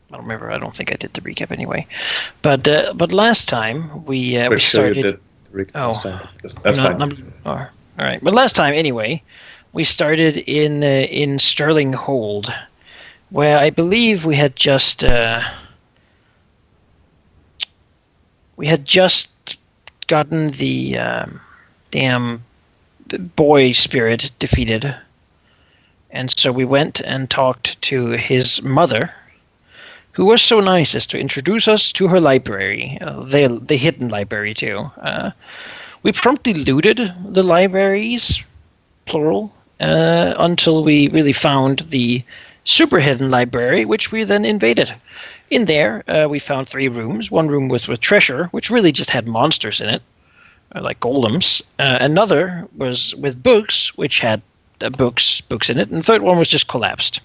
I don't remember. I don't think I did the recap anyway. But last time we started. Sure you did the recap last time. That's fine. All right. But last time anyway, we started in Sterling Hold, where I believe we had just gotten the damn boy spirit defeated, and so we went and talked to his mother, who was so nice as to introduce us to her library, the hidden library too. We promptly looted the libraries, plural, until we really found the super hidden library, which we then invaded. In there, we found 3 rooms. One room was with treasure, which really just had monsters in it, like golems. Another was with books, which had books in it. And the third one was just collapsed.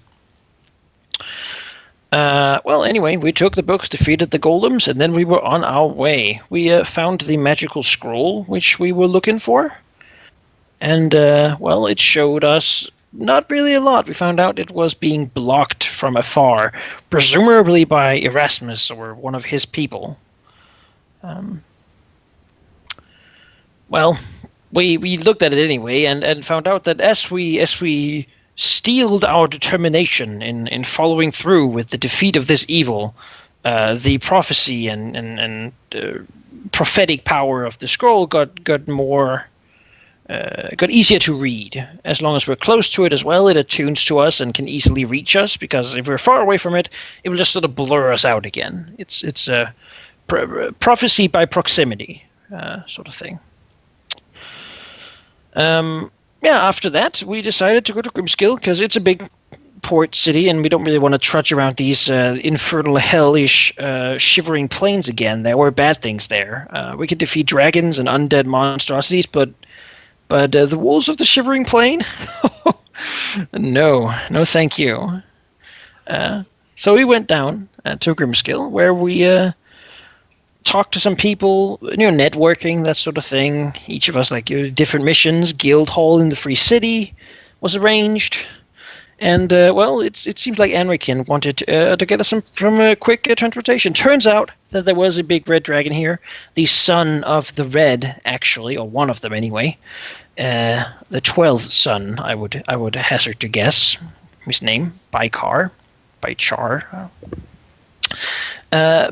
Well, anyway, we took the books, defeated the golems, and then we were on our way. We found the magical scroll, which we were looking for. And, well, it showed us not really a lot. We found out it was being blocked from afar, presumably by Erasmus or one of his people. Well, we looked at it anyway and found out that as we steeled our determination in following through with the defeat of this evil, the prophecy and prophetic power of the scroll got more got easier to read. As long as we're close to it as well, it attunes to us and can easily reach us, because if we're far away from it, it will just sort of blur us out again. It's a prophecy by proximity sort of thing. After that, we decided to go to Grimskill, because it's a big port city, and we don't really want to trudge around these infernal, hellish, shivering plains again. There were bad things there. We could defeat dragons and undead monstrosities, but the wolves of the Shivering Plain? No, thank you. So we went down to Grimskill, where we talked to some people, networking, that sort of thing. Each of us, different missions. Guild Hall in the Free City was arranged. And, well, it seems like Anrakyn wanted to get us from a quick transportation. Turns out that there was a big red dragon here. The son of the red, actually, or one of them anyway. The 12th son, I would hazard to guess. His name, Bychar.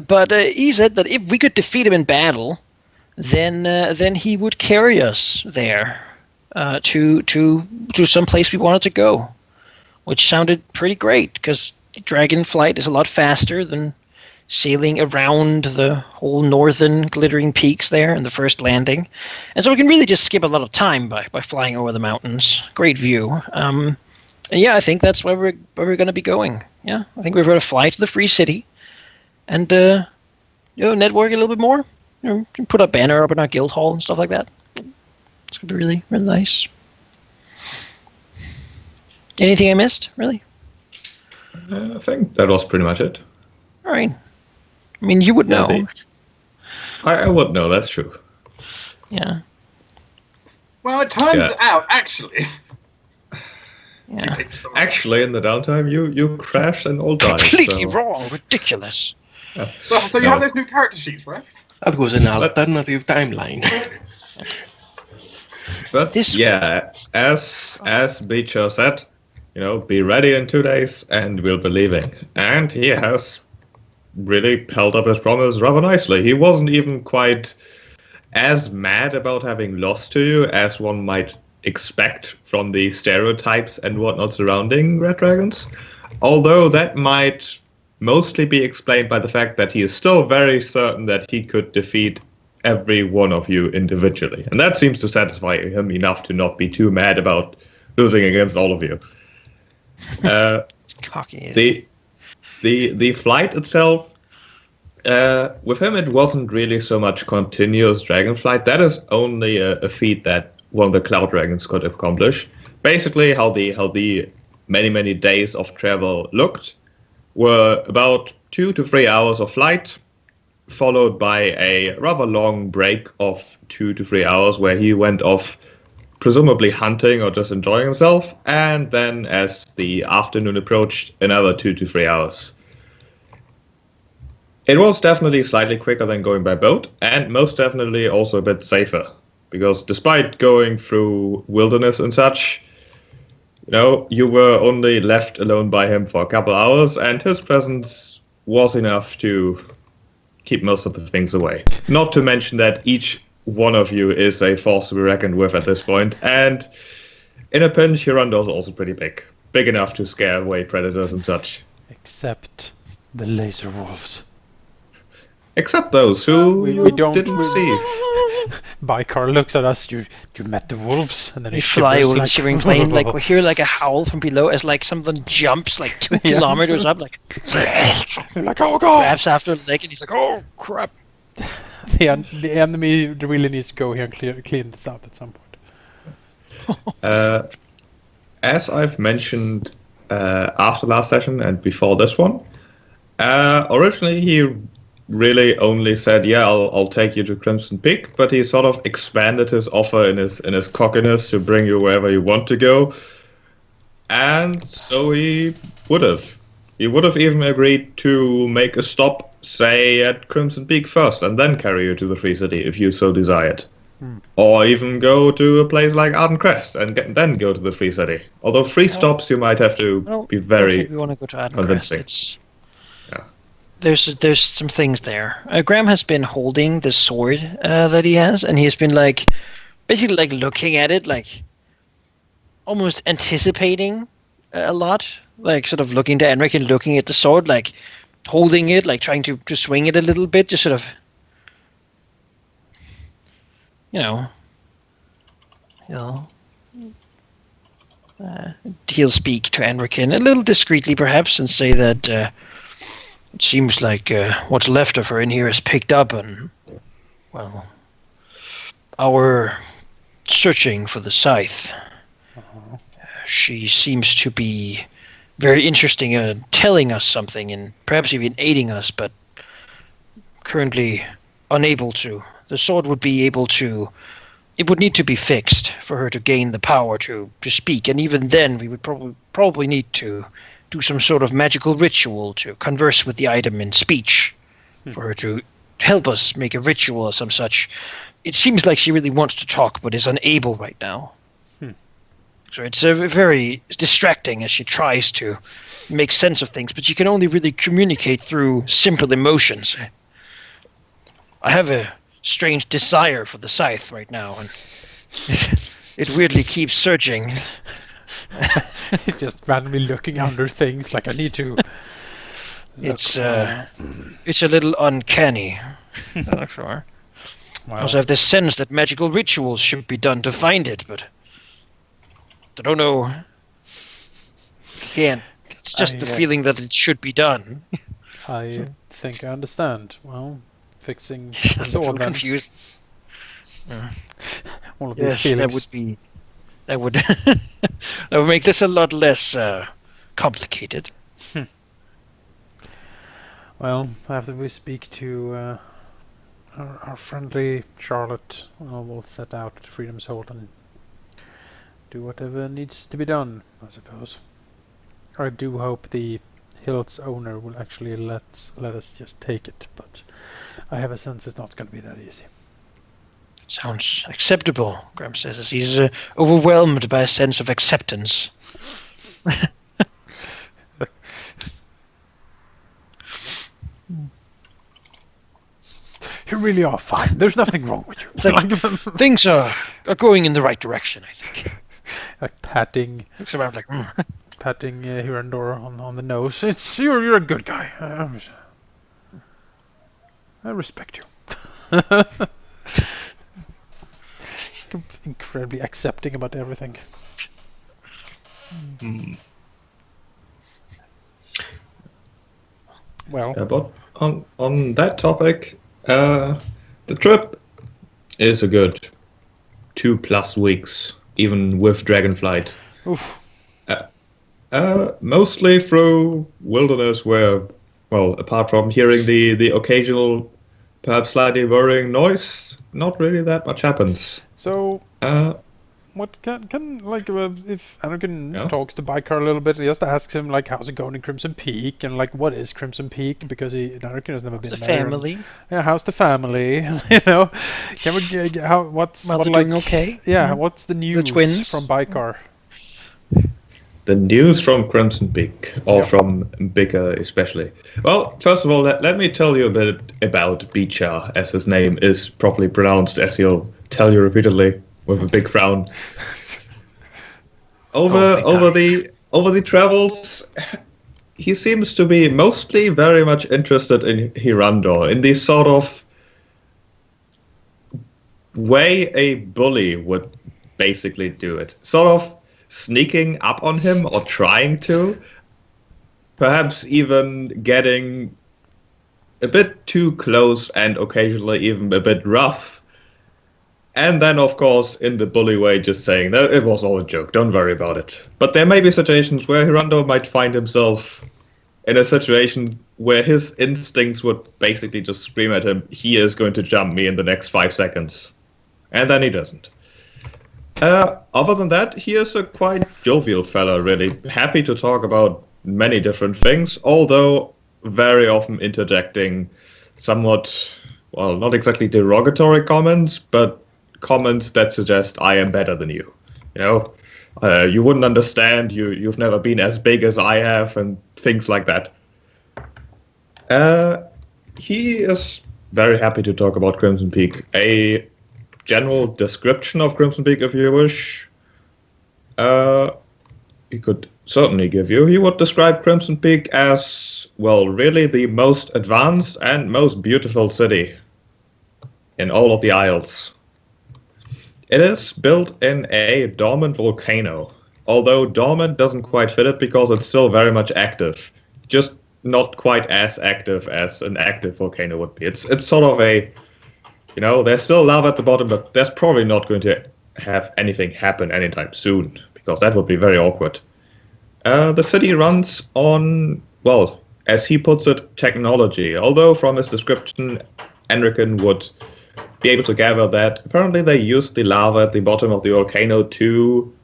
But he said that if we could defeat him in battle, then he would carry us there to some place we wanted to go. Which sounded pretty great, because dragon flight is a lot faster than sailing around the whole northern glittering peaks there in the first landing. And so we can really just skip a lot of time by flying over the mountains. Great view. And yeah, I think that's where we're going to be going. Yeah, I think we're going to fly to the Free City and network a little bit more. Put a banner up in our guild hall and stuff like that. It's going to be really, really nice. Anything I missed, really? I think that was pretty much it. All right. I mean, you would know. I would know, that's true. Yeah. Well, it turns out, actually... Yeah. Actually, in the downtime, you crashed and all died. Completely wrong. Ridiculous. Yeah. So you have those new character sheets, right? That was an alternative timeline. But as Beecher said, be ready in 2 days and we'll be leaving. And he has really held up his promise rather nicely. He wasn't even quite as mad about having lost to you as one might expect from the stereotypes and whatnot surrounding red dragons. Although that might mostly be explained by the fact that he is still very certain that he could defeat every one of you individually. And that seems to satisfy him enough to not be too mad about losing against all of you. Cocky. The flight itself, with him it wasn't really so much continuous dragon flight. That is only a feat that one of the cloud dragons could accomplish. Basically, how the many days of travel looked were about 2 to 3 hours of flight, followed by a rather long break of 2 to 3 hours where he went off presumably hunting or just enjoying himself, and then as the afternoon approached, another 2 to 3 hours. It was definitely slightly quicker than going by boat, and most definitely also a bit safer. Because despite going through wilderness and such, you were only left alone by him for a couple hours, and his presence was enough to keep most of the things away. Not to mention that each one of you is a force to be reckoned with at this point, and in a pinch, Hirandor is also pretty big. Big enough to scare away predators and such. Except the laser wolves. Except those who we don't didn't see. Baikar looks at us. You met the wolves, and then We he fly shivers over the like shivering plane, like we hear like a howl from below as like something jumps like 2 kilometers up, like You're like, oh god! grabs after the leg, and he's like, "Oh crap!" The enemy really needs to go here and clean this out at some point. As I've mentioned after last session and before this one, originally he really only said, "Yeah, I'll take you to Crimson Peak," but he sort of expanded his offer in his cockiness to bring you wherever you want to go, and so he would have. He would have even agreed to make a stop, say, at Crimson Peak first, and then carry you to the Free City if you so desired. Or even go to a place like Arden Crest and then go to the Free City. Although 3 stops, you might have to be I don't very think we want to go to Arden convincing. Crest. There's some things there. Graham has been holding this sword that he has, and he's been like basically like looking at it, like almost anticipating a lot, like sort of looking to Anrakyn, looking at the sword, like holding it, like trying to swing it a little bit, just sort of, he'll speak to Anrakyn a little discreetly, perhaps, and say that it seems like what's left of her in here is picked up, and well, our searching for the scythe. She seems to be very interesting in telling us something, and perhaps even aiding us, but currently unable to. The sword would be able to. It would need to be fixed for her to gain the power to speak, and even then we would probably need to do some sort of magical ritual to converse with the item in speech, for her to help us make a ritual or some such. It seems like she really wants to talk, but is unable right now. So it's very distracting as she tries to make sense of things, but she can only really communicate through simple emotions. I have a strange desire for the scythe right now, and it weirdly keeps surging. He's just randomly looking under things, like I need to. It's a little uncanny. Sure. I also have this sense that magical rituals should be done to find it, but I don't know. Again, it's just the feeling that it should be done. I think I understand. Well, fixing the the sword. I'm confused. All of these feelings. That would that would make this a lot less complicated. Well, after we speak to our friendly Charlotte, we'll set out to Freedom's Hold and do whatever needs to be done, I suppose. I do hope the Hill's owner will actually let us just take it, but I have a sense it's not going to be that easy. Sounds acceptable, Graham says, as he's overwhelmed by a sense of acceptance. You really are fine. There's nothing wrong with you. Things are going in the right direction, I think. Like patting. Looks around like, patting Hirandor on the nose. You're a good guy. I respect you. Incredibly accepting about everything. Well, but on that topic, the trip is a good 2+ weeks, even with Dragonflight. Oof. Mostly through wilderness where, well, apart from hearing the occasional, perhaps slightly worrying noise, not really that much happens. So, what can like if Anrakyn Yeah? talks to Bykar a little bit, he just asks him like how's it going in Crimson Peak and like what is Crimson Peak because Anrakyn has never been The there. and- family. yeah, how's the family? You know, can we how what's Mother what like doing okay? yeah, Mhm. what's the news twins? from Bykar? The news from Crimson Peak, or Yep. from Bigger especially. Well, first of all, let me tell you a bit about Beecher, as his name is properly pronounced, as he'll tell you repeatedly with a big frown. Over the travels, he seems to be mostly very much interested in Hirandor, in the sort of way a bully would basically do it. Sort of sneaking up on him or trying to. Perhaps even getting a bit too close and occasionally even a bit rough. And then, of course, in the bully way, just saying that it was all a joke, don't worry about it. But there may be situations where Hirandor might find himself in a situation where his instincts would basically just scream at him, he is going to jump me in the next 5 seconds. And then he doesn't. Other than that, he is a quite jovial fella, really. Happy to talk about many different things, although very often interjecting somewhat, well, not exactly derogatory comments, but comments that suggest I am better than you. You know, you wouldn't understand, you've never been as big as I have, and things like that. He is very happy to talk about Crimson Peak. A general description of Crimson Peak, if you wish, he could certainly give you. He would describe Crimson Peak as, well, really the most advanced and most beautiful city in all of the Isles. It is built in a dormant volcano, although dormant doesn't quite fit it because it's still very much active, just not quite as active as an active volcano would be. It's sort of a, you know, there's still lava at the bottom, but there's probably not going to have anything happen anytime soon, because that would be very awkward. The city runs on, well, as he puts it, technology, although from his description, Anrakyn would be able to gather that apparently they used the lava at the bottom of the volcano to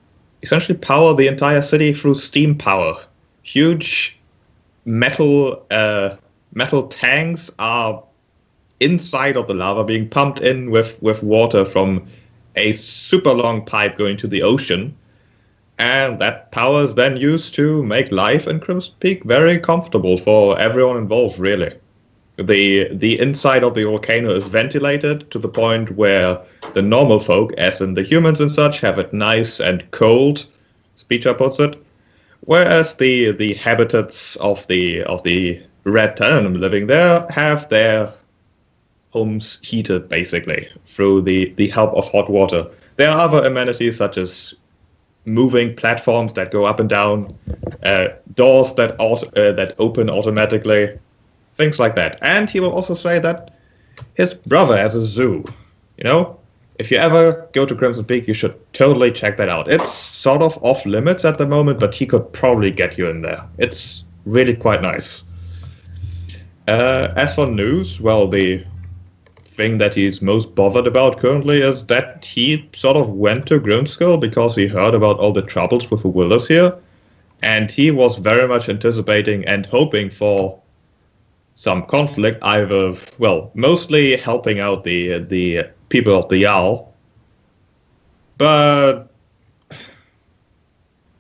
essentially power the entire city through steam power. Huge metal tanks are inside of the lava being pumped in with water from a super long pipe going to the ocean, and that power is then used to make life in Crimson Peak very comfortable for everyone involved, really. The inside of the volcano is ventilated to the point where the normal folk, as in the humans and such, have it nice and cold, as Beecher puts it, whereas the habitats of the Red Tenement living there have their homes heated, basically, through the help of hot water. There are other amenities such as moving platforms that go up and down, doors that open automatically, things like that. And he will also say that his brother has a zoo. You know, if you ever go to Crimson Peak, you should totally check that out. It's sort of off limits at the moment, but he could probably get you in there. It's really quite nice. As for news, well, the thing that he's most bothered about currently is that he sort of went to Grimskill because he heard about all the troubles with the Willers here, and he was very much anticipating and hoping for some conflict, either, well, mostly helping out the people of the Jarl, but,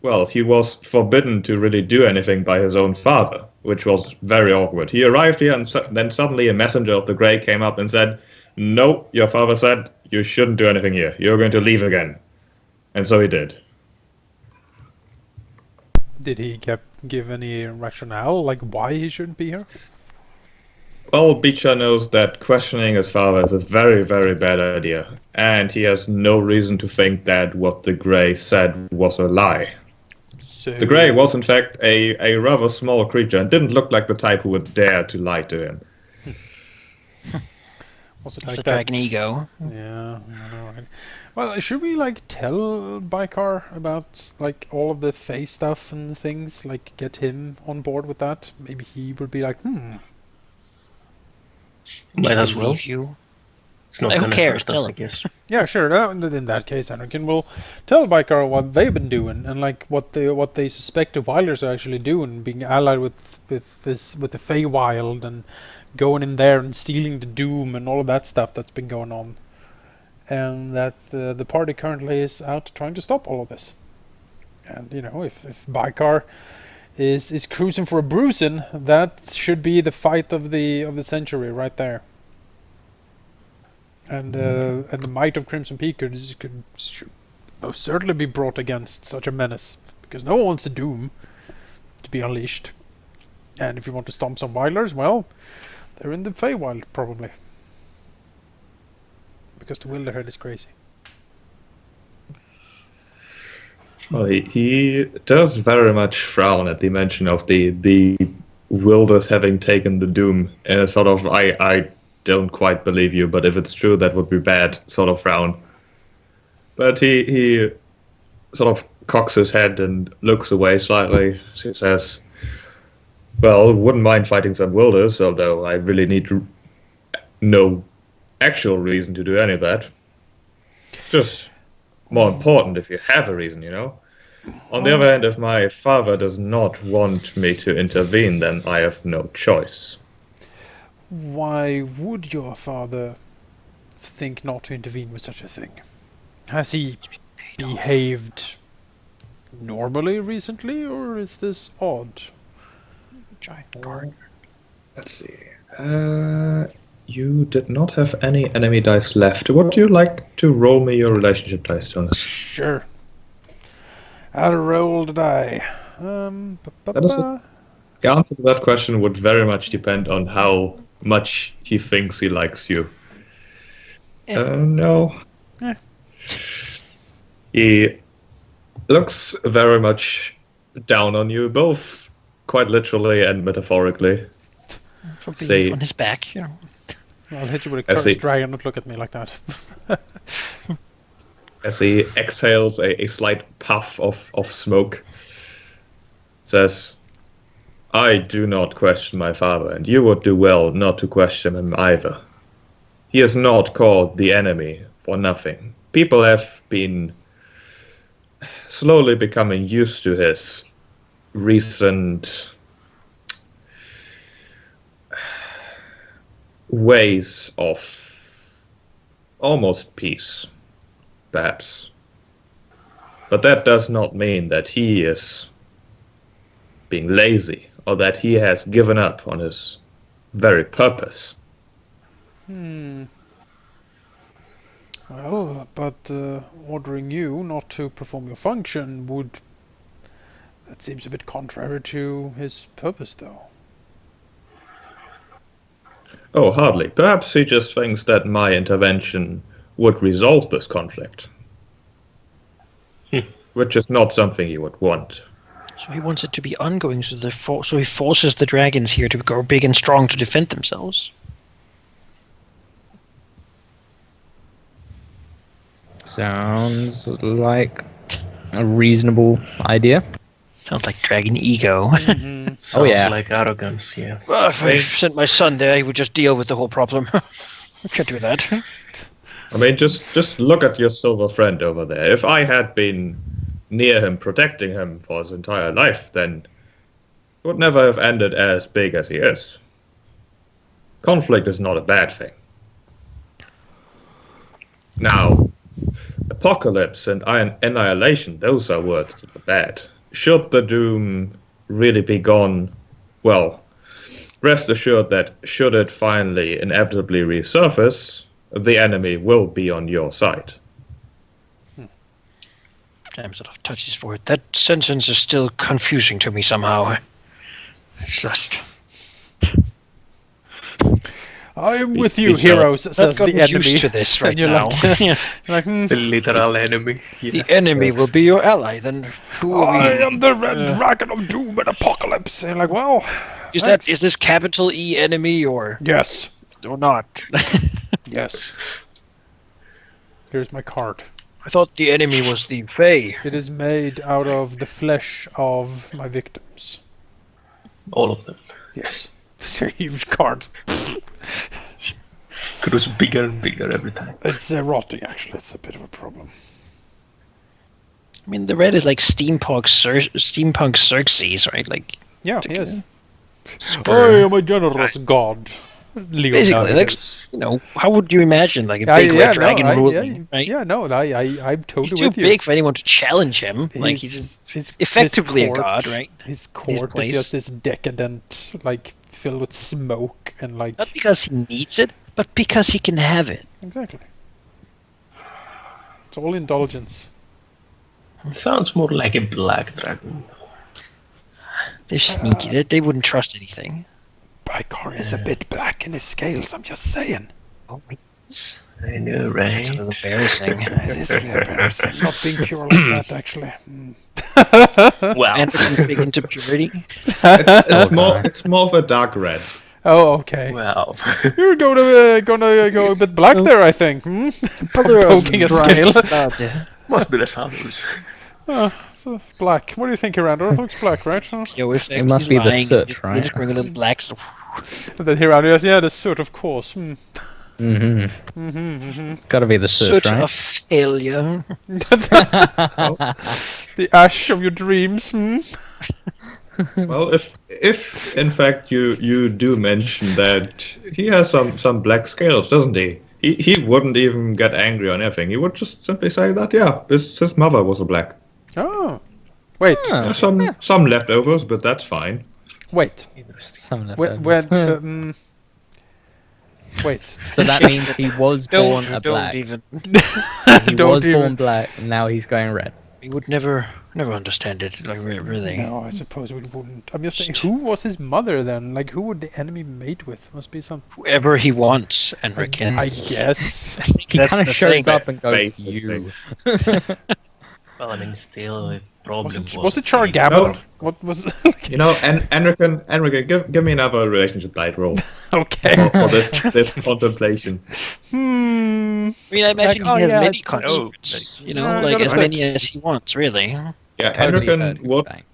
well, he was forbidden to really do anything by his own father, which was very awkward. He arrived here, and then suddenly a messenger of the Grey came up and said, "No, your father said you shouldn't do anything here. You're going to leave again." And so he did. Did he give any rationale, like why he shouldn't be here? Well, Beecher knows that questioning his father is a very, very bad idea, and he has no reason to think that what the Grey said was a lie. So The Grey was, in fact, a rather small creature and didn't look like the type who would dare to lie to him. was it It's like a that? dragon ego. Yeah, I know, right? Well, should we like tell Bykar about like all of the face stuff and things? Like get him on board with that? Maybe he would be like, Might as Maybe well. leave you. It's not Who gonna cares? hurt us, Tell I him. guess. Yeah, sure. In that case, Anrakyn will tell Baikar what they've been doing and like what they suspect the Wilders are actually doing, being allied with the Feywild and going in there and stealing the Doom and all of that stuff that's been going on, and that the party currently is out trying to stop all of this. And you know, if Baikar is cruising for a bruising, that should be the fight of the century right there. And the might of Crimson Peak should most certainly be brought against such a menace, because no one wants the Doom to be unleashed. And if you want to stomp some Wilders, well, they're in the Feywild probably, because the Wilderhead is crazy. Well, he does very much frown at the mention of the Wilders having taken the Doom in a sort of I don't quite believe you, but if it's true, that would be bad sort of frown. But he sort of cocks his head and looks away slightly. He says, well, wouldn't mind fighting some Wilders, although I really need no actual reason to do any of that. It's just more important if you have a reason, you know. On the other hand, if my father does not want me to intervene, then I have no choice. Why would your father think not to intervene with such a thing? Has he behaved normally recently, or is this odd? Giant card. Let's see. You did not have any enemy dice left. Would you like to roll me your relationship dice, Jonas? Sure. I'll roll the die. That is the answer to that question would very much depend on how much he thinks he likes you. No. Eh. He looks very much down on you, both quite literally and metaphorically. For being Say- on his back, you know. I'll hit you with a I see. cursed dragon. Don't look at me like that. As he exhales a slight puff of smoke, says, I do not question my father, and you would do well not to question him either. He is not called the enemy for nothing. People have been slowly becoming used to his recent ways of almost peace, perhaps. But that does not mean that he is being lazy or that he has given up on his very purpose. Well, but ordering you not to perform your function would... That seems a bit contrary to his purpose, though. Oh, hardly. Perhaps he just thinks that my intervention would resolve this conflict. Which is not something he would want. So he wants it to be ongoing, so so he forces the dragons here to grow big and strong to defend themselves. Sounds like a reasonable idea. Sounds like dragon ego. Sounds yeah. like arrogance, yeah. Well, if I sent my son there, he would just deal with the whole problem. I can't do that. I mean, just look at your silver friend over there. If I had been near him, protecting him for his entire life, then it would never have ended as big as he is. Conflict is not a bad thing. Now, apocalypse and annihilation, those are words that are bad. Should the Doom really be gone, well, rest assured that should it finally inevitably resurface, the enemy will be on your side. Sam sort of touches for it. That sentence is still confusing to me somehow. It's just... I am with you, heroes, says I've the gotten enemy. used to this right And you're now. like, Yeah. like, The literal enemy. The enemy will be your ally, then who are I we? am the Red Dragon of Doom and Apocalypse. And you're like, well, Is thanks. this capital E enemy or Yes. not? Yes. Here's my card. I thought the enemy was the Fae. It is made out of the flesh of my victims. All of them. Yes. It's a huge card. grows bigger and bigger every time. It's rotting, actually. It's a bit of a problem. I mean, the red is like steampunk Xerxes, right? Like, Yeah, yes. I Spur. am a generous god. Basically, like, how would you imagine like a big red dragon ruling, right? Yeah, no, I'm totally He's too with you. big for anyone to challenge him. Like he's effectively his a god, right? His court place. is just this decadent, like filled with smoke and like. Not because he needs it, but because he can have it. Exactly. It's all indulgence. It sounds more like a black dragon. They're sneaky. They wouldn't trust anything. Bygor is a bit black in his scales, I'm just saying. Oh my I know, right? That's a little embarrassing. It is really embarrassing. Not being pure like that, actually. Wow. Anderson's big into purity. It's more of a dark red. Oh, okay. Well, You're gonna go a bit black there, I think. Hmm? Poking a scale. must be the sounds. So black. What do you think, Hirandor? Looks black, right? Huh? Yo, if It must he's be the lying, soot, just right? bring a little black. And then Hirandor says, yeah, the soot, of course. Gotta be the soot, Such right? a failure. The ash of your dreams. Well, if in fact you do mention that he has some black scales, doesn't he? He wouldn't even get angry on anything. He would just simply say that, yeah, his mother was a black. Oh. Wait. There's some leftovers, but that's fine. Wait. Some of When, them. wait. So that means he was born a black. Don't even. He Don't was even. born black, and now he's going red. We would never understand it. Like really. No, I suppose we wouldn't. I'm just saying, who was his mother then? Like, who would the enemy mate with? Must be some. Whoever he wants, Anrakyn. I guess. I think He that's kind the of shows thing. up and goes, Basically. you. Well, I mean, still, it probably Was it Chargabble? No. What was? You know, Anrakyn, give me another relationship dice roll Okay. for this contemplation. Hmm. I mean, I imagine Like, he has yeah, many it's- consorts. You know, Yeah, I like got a as many six. as he wants, really. Yeah, Totally Anrakyn heard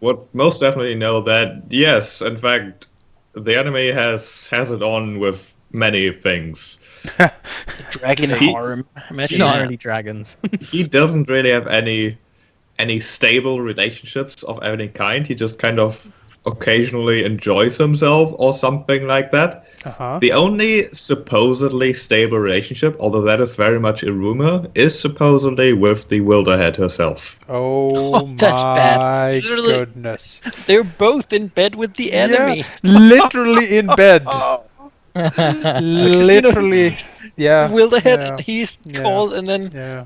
would most definitely know that, yes, in fact, the enemy has it on with many things. Dragon He's- harm. Imagine Not that. only dragons. He doesn't really have any stable relationships of any kind. He just kind of occasionally enjoys himself or something like that. Uh-huh. The only supposedly stable relationship, although that is very much a rumor, is supposedly with the Wilderhead herself. Oh That's bad. my Literally- goodness. They're both in bed with the enemy. Yeah, literally in bed. Literally. Yeah. Wilderhead, Yeah. he's Yeah. called, and then Yeah.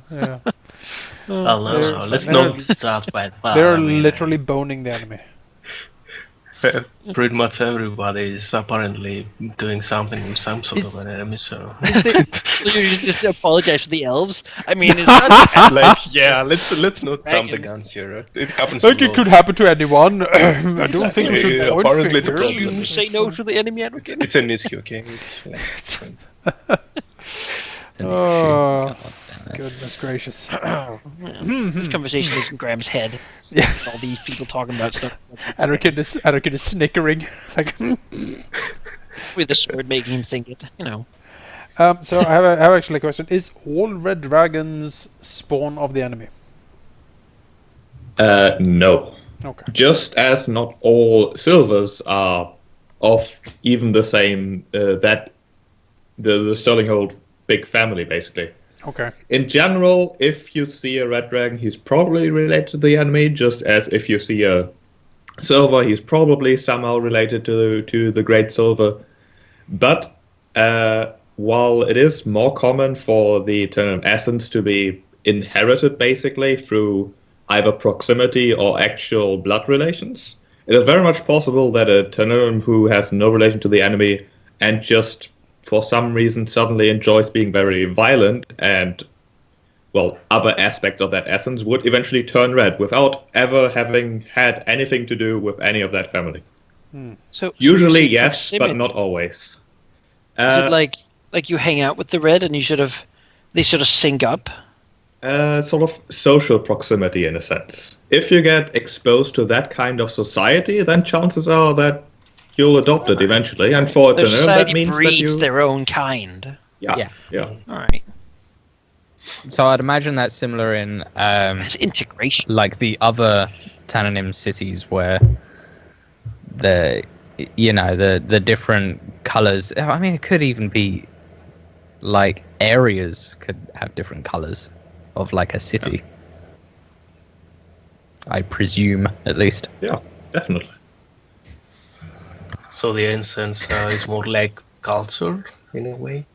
Well, no, They're- let's they're- not start by that. They're I mean, literally boning the enemy. pretty much everybody is apparently doing something with some sort Is- of an enemy, so. so you just apologize for the elves. I mean, it's not. Like, yeah, let's not jump the Dragons. gun here. It happens. Like a it lot. could happen to anyone. I don't think we Exactly, should yeah, point apparently it's a fingers. problem. You say no to the enemy, Anrakyn. It's an issue, okay? It's like, Oh, God damn it. goodness gracious. This conversation is in Graham's head. Yeah. All these people talking about stuff Anrakyn is snickering. Like, with the sword, making him think it. You know. so I have actually a question. Is all red dragons spawn of the enemy? No. Okay. Just as not all silvers are of even the same, that the Sterlinghold big family, basically. Okay. In general, if you see a red dragon, he's probably related to the enemy, just as if you see a silver, he's probably somehow related to the Great Silver. But while it is more common for the eternal essence to be inherited, basically, through either proximity or actual blood relations, it is very much possible that a Tenerum who has no relation to the enemy and just for some reason suddenly enjoys being very violent and, well, other aspects of that essence would eventually turn red without ever having had anything to do with any of that family. So Usually, so yes, but proximity. not always. Is it like you hang out with the red and they sort of sync up? Sort of social proximity in a sense. If you get exposed to that kind of society, then chances are that you'll adopt it eventually. And for Their Tenerum, that society means that breeds you... their own kind. Yeah. All right. So I'd imagine that's similar in It's integration. like the other Tananim cities where the the different colors. I mean, it could even be like areas could have different colors of like a city. I presume, at least. Yeah, definitely. So the incense is more like culture in a way.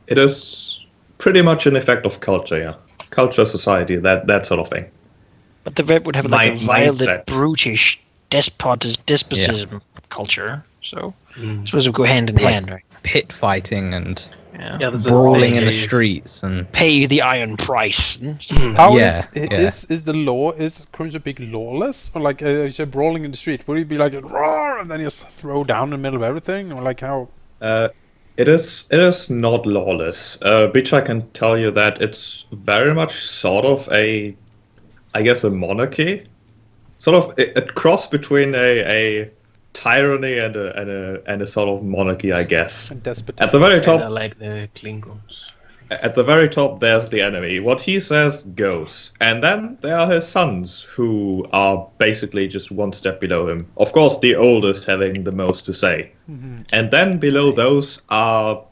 It is pretty much an effect of culture, yeah. Culture, society, that sort of thing. But the red would have like a violent, Mindset. brutish, despotism culture. So I suppose it would go hand in hand, right? Pit fighting and Yeah. Yeah, there's a brawling thing in the is- streets and Pay the iron price. How Yeah, yeah. is the law? Is Crimson Peak lawless, or like is it brawling in the street? Would he be like roar and then just throw down in the middle of everything, or like how? It is not lawless. Which I can tell you that it's very much sort of a monarchy, sort of a cross between a tyranny and a sort of monarchy, I guess. And despotism. At the very Kinda top, like the Klingons. At the very top, there's the enemy. What he says goes. And then there are his sons, who are basically just one step below him. Of course, the oldest having the most to say. And then below those are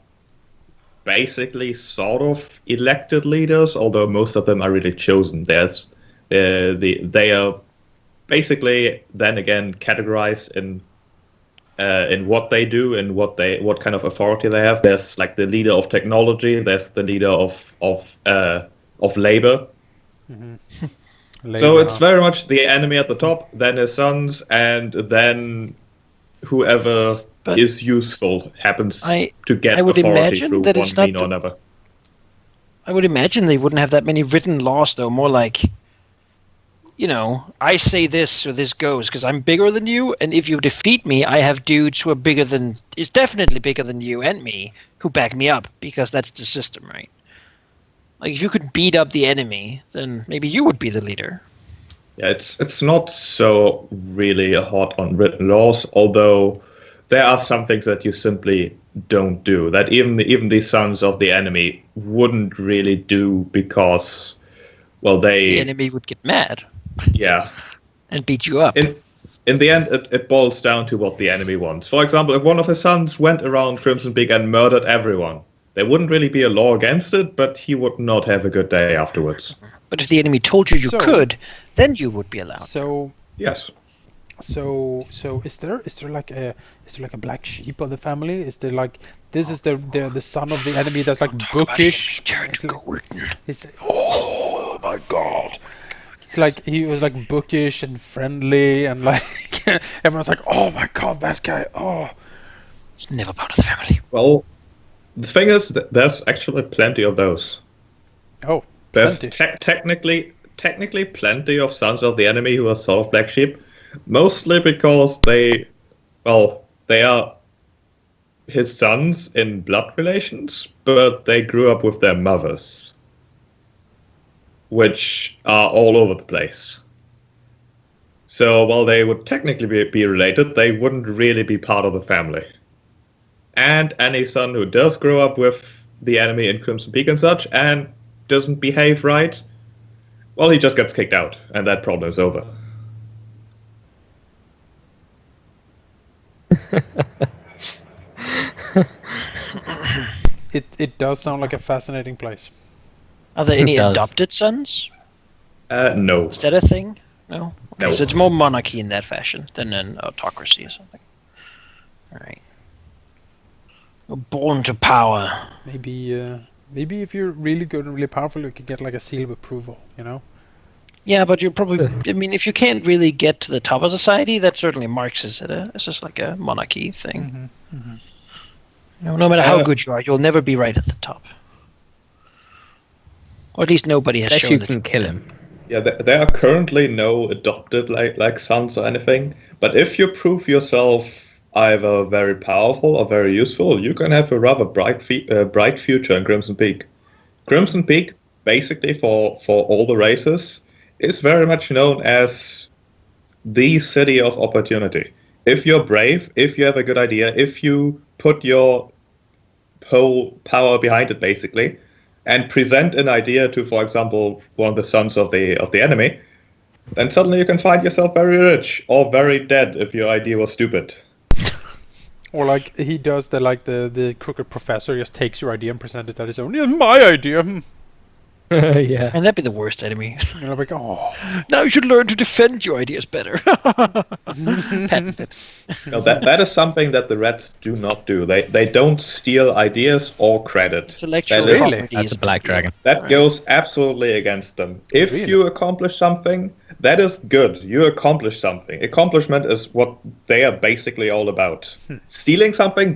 basically sort of elected leaders, although most of them are really chosen. They are basically then again categorized in what they do and what kind of authority they have. There's like the leader of technology. There's the leader of labor. So it's very much the enemy at the top, then his sons, and then whoever But is useful happens to get I would authority imagine through that one it's not mean or another. I would imagine they wouldn't have that many written laws, though. More like, I say this, so this goes, because I'm bigger than you, and if you defeat me, I have dudes who are it's definitely bigger than you and me, who back me up, because that's the system, right? Like, if you could beat up the enemy, then maybe you would be the leader. Yeah, it's not so really hot on written laws, although there are some things that you simply don't do, that even the sons of the enemy wouldn't really do, because, well, The enemy would get mad yeah. and beat you up. In the end, it boils down to what the enemy wants. For example, if one of his sons went around Crimson Peak and murdered everyone, there wouldn't really be a law against it, but he would not have a good day afterwards. But if the enemy told you So- could, then you would be allowed. So Yes. is there like a black sheep of the family? Is there like this is the son of the enemy that's like bookish? Oh my god! It's like he was like bookish and friendly and like everyone's like, oh my god, that guy! Oh, It's never part of the family. Well, the thing is that there's actually plenty of those. oh, There's plenty. technically plenty of sons of the enemy who are sort of black sheep, mostly because they are his sons in blood relations, but they grew up with their mothers, which are all over the place. So while they would technically be related, they wouldn't really be part of the family. And any son who does grow up with the enemy in Crimson Peak and such, and doesn't behave right, well, he just gets kicked out, and that problem is over. It does sound like a fascinating place. Are there any does. adopted sons? No. Is that a thing? No? Okay, No. so it's more monarchy in that fashion than an autocracy or something. Alright. Born to power. Maybe if you're really good and really powerful, you could get like a seal of approval. Yeah, but you're probably... I mean, if you can't really get to the top of society, that certainly marks it. It's just like a monarchy thing. No matter how good you are, you'll never be right at the top. Or at least nobody has unless shown you that can kill him. Yeah, there are currently no adopted like sons or anything, but if you prove yourself either very powerful or very useful, you can have a rather bright future in Crimson Peak. Crimson Peak, basically for all the races, is very much known as the city of opportunity. If you're brave, if you have a good idea, if you put your power behind it, basically, and present an idea to, for example, one of the sons of the enemy, then suddenly you can find yourself very rich or very dead if your idea was stupid. Or like he does the crooked professor just takes your idea and presents it as his own. Yeah, my idea. Yeah. And that'd be the worst enemy. And I'm like, oh. Now you should learn to defend your ideas better. Patent it. No, that is something that the Reds do not do. They don't steal ideas or credit. Intellectual That is- property That's is a black dragon. That goes absolutely against them. If Really? you accomplish something, that is good. You accomplish something. Accomplishment is what they are basically all about. Stealing something,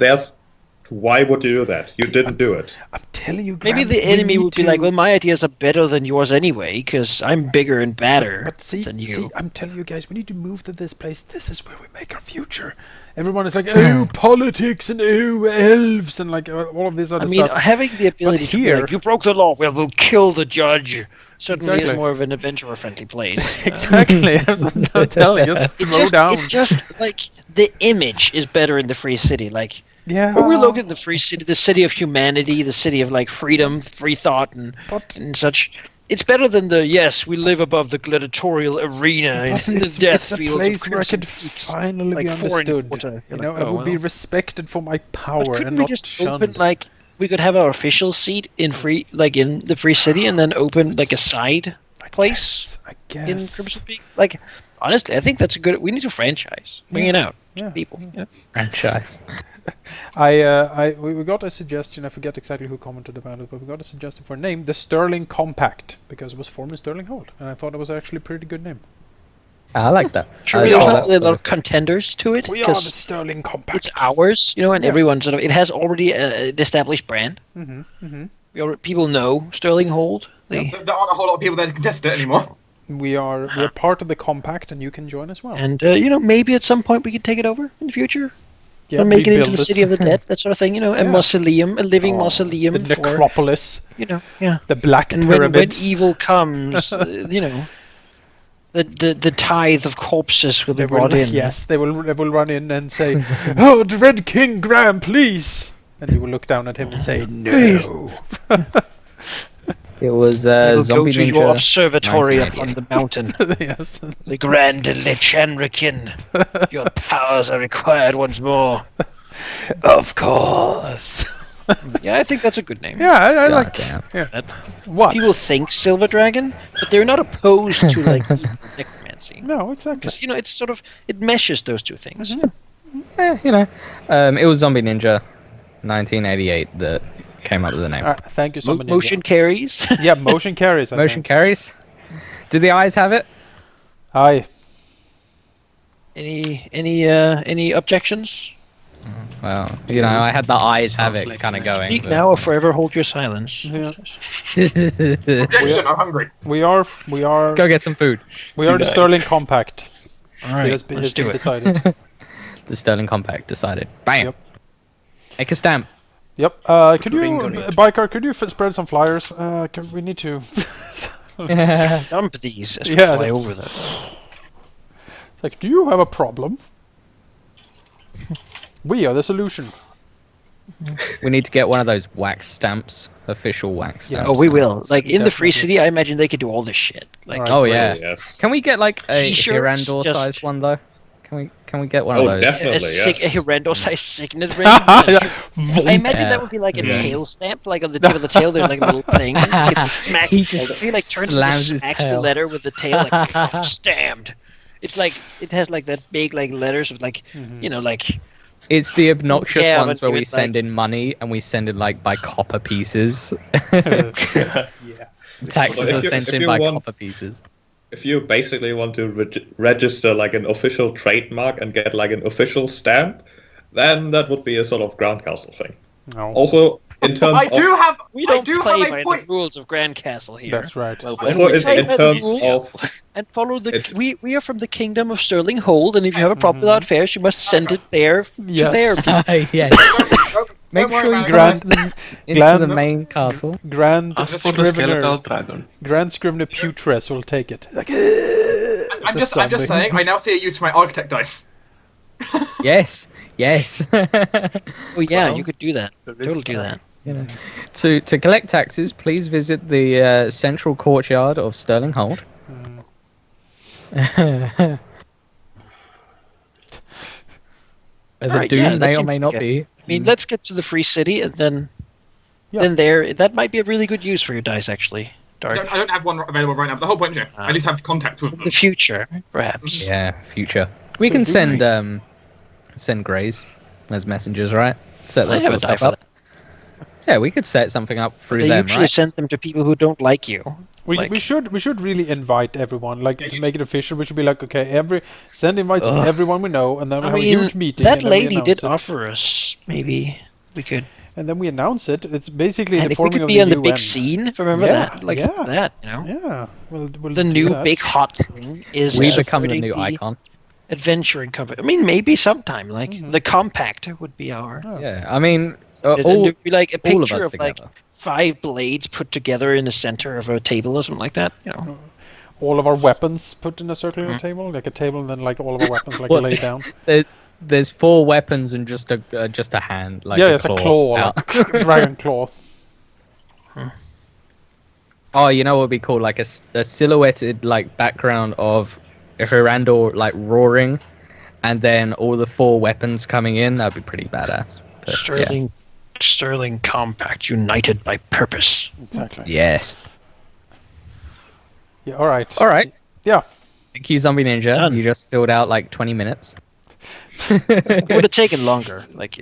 why would you do that? You didn't do it. I'm telling you, Maybe Graham, the we enemy need would be to- like, well, my ideas are better than yours anyway, because I'm bigger and badder But see, than you. see, I'm telling you guys, we need to move to this place. This is where we make our future. Everyone is like, oh, politics and oh, elves and like all of this other I mean, stuff. having the ability to be here- like, you broke the law, well, we'll kill the judge, certainly Exactly. is more of an adventurer-friendly place. Exactly. I'm telling you, just throw down. It just, like, the image is better in the free city. Like, Yeah. when we look at the free city, the city of humanity, the city of, like, freedom, free thought, and such, it's better than the, yes, we live above the gladiatorial arena But in the it's, death it's a field of place where I crimson could peaks. finally like be 4 and understood. quarter. You You're know, like, I oh, would be well. respected for my But power couldn't and we not just shunned. open, like, we could have our official seat in the free city, and then open, like, a side place I in guess. Crimson Peak? Like, honestly, I think that's a good. We need to franchise. Bring it out, Yeah. people. Yeah. Franchise. We got a suggestion. I forget exactly who commented about it, but we got a suggestion for a name: the Sterling Compact, because it was formed in Sterling Hold, and I thought it was actually a pretty good name. I like that. Sure, I there's like not that. a lot of contenders to it We are the because Sterling Compact. it's ours, and Yeah. everyone sort of. It has already an established brand. People know Sterling Hold. They, There aren't a whole lot of people that contest it anymore. We are part of the Compact, and you can join as well. and maybe at some point we could take it over in the future. Yeah, Or make it into rebuild the city of the dead, that sort of thing. A Yeah. mausoleum, a living Oh, mausoleum the for necropolis, yeah. the Black And when Pyramids. evil comes, the tithe of corpses will be They will, brought in. yes, they will run in and say, "Oh, Dread King Graham, please!" And you will look down at him and say, "No." It was They will go Zombie to your Ninja. observatory up 1988. on the mountain. Yes. The Grand Lich Anrakyn. Your powers are required once more. Of course. Yeah, I think that's a good name. Yeah, I God like. damn. Yeah. What? People think Silver Dragon, but they're not opposed to like evil necromancy. No, exactly. Because it's sort of it meshes those two things. It was Zombie Ninja 1988 that came up with the name. Thank you so much. Motion carries. Yeah, motion carries. I Motion think. carries. Do the eyes have it? Aye. Any objections? Well, I had the eyes have it Sounds kind of like going. Speak but- now or forever hold your silence. Yeah. Objection, I'm hungry. We are Go get some food. we are the Sterling Compact. All It right, has been, let's do it. decided. The Sterling Compact decided. Bam. Yep. Make a stamp. Yep. Could you, Ring on it. Biker? Could you spread some flyers? We need to. Dump these as we Yeah, fly the- over them. It's like, do you have a problem? We are the solution. We need to get one of those wax stamps. Official wax Yes. stamps. Oh, we will. Like in the free Definitely. city, I imagine they could do all this shit. Like, Alright. Oh yeah. Yes. Can we get like a T-shirts, Hirandor just- sized one though? Can we get one Oh, of those? definitely. a Yes. Hirandor-sized signet ring. Yeah. I imagine Yeah. that would be like a Yeah. tail stamp, like on the tip of the tail. There's like a little thing. You can smack. He just he like turns slams and his smacks the tail. letter with the tail, like stamped. It's like it has like that big like letters of like like It's the obnoxious Yeah, ones but where we with, send like- in money and we send in like by copper pieces. Yeah. Taxes Well, are if you- sent if in you by want- copper pieces. If you basically want to register like an official trademark and get like an official stamp, then that would be a sort of ground castle thing. No. Also, in terms I of do have. we I don't do play have by a the point. rules of Grand Castle here. That's right. Well, I also would in, say in by the terms rules. of And follow the. It- We are from the kingdom of Sterling Hold, and if you have a problem with our affairs, you must send it there to there. Yes. Yes. Make worry sure you about it. go into Grand- the main castle. Grand Ask for the skeletal Scrivener. dragon. Grand Scrivener Putres will take it. Like, I'm just saying. I now see a use for my architect dice. Yes. Yes. Oh yeah, Well, you could do that. Totally do that. You know. To collect taxes, please visit the central courtyard of Sterling Hold. Mm. The Alright, Doom yeah, that may or seems may not good. be. I mean, let's get to the free city, and then Yeah. that might be a really good use for your dice, actually. Dark. I don't have one available right now. But the whole point is, I just have contact with In them. the future, perhaps. Yeah, future. We So can do send Greys as messengers, right? Set I that have sort a of die stuff for up. that. Yeah, we could set something up through They them, usually right? send them to people who don't like you. We Like- should really invite everyone, like to make it official. We should be like, okay, send invites to Ugh. everyone we know, and then we'll I have a mean, huge meeting. that and then we lady announce did it. offer us maybe we could. And then we announce it. It's basically And the if we forming could of be the on the UN. big scene, remember Yeah, that? Like yeah. that, you know? Yeah, we'll The do new that. big hot thing is We Yes. become the supporting new icon. adventuring company. I mean, maybe sometime, like Mhm. the compact would be our. Oh. Yeah, I mean, And all, there'd be like a all of picture us of like together. 5 blades put together in the center of a table or something like that. You know, All of our weapons put in a circular Mhm. table, like a table, and then like all of our weapons like Well, laid down. There's 4 weapons and just a hand, like yeah, a it's claw. a claw, out. like dragon claw. Oh, you know what would be cool? Like a silhouetted like background of Hirandor like roaring, and then all the 4 weapons coming in. That'd be pretty badass. But, Sterling compact, united by purpose. Exactly. Yeah. Yes. Yeah. All right. All right. Yeah. Thank you, Zombie Ninja. Done. You just filled out like 20 minutes. It would have taken longer. Like,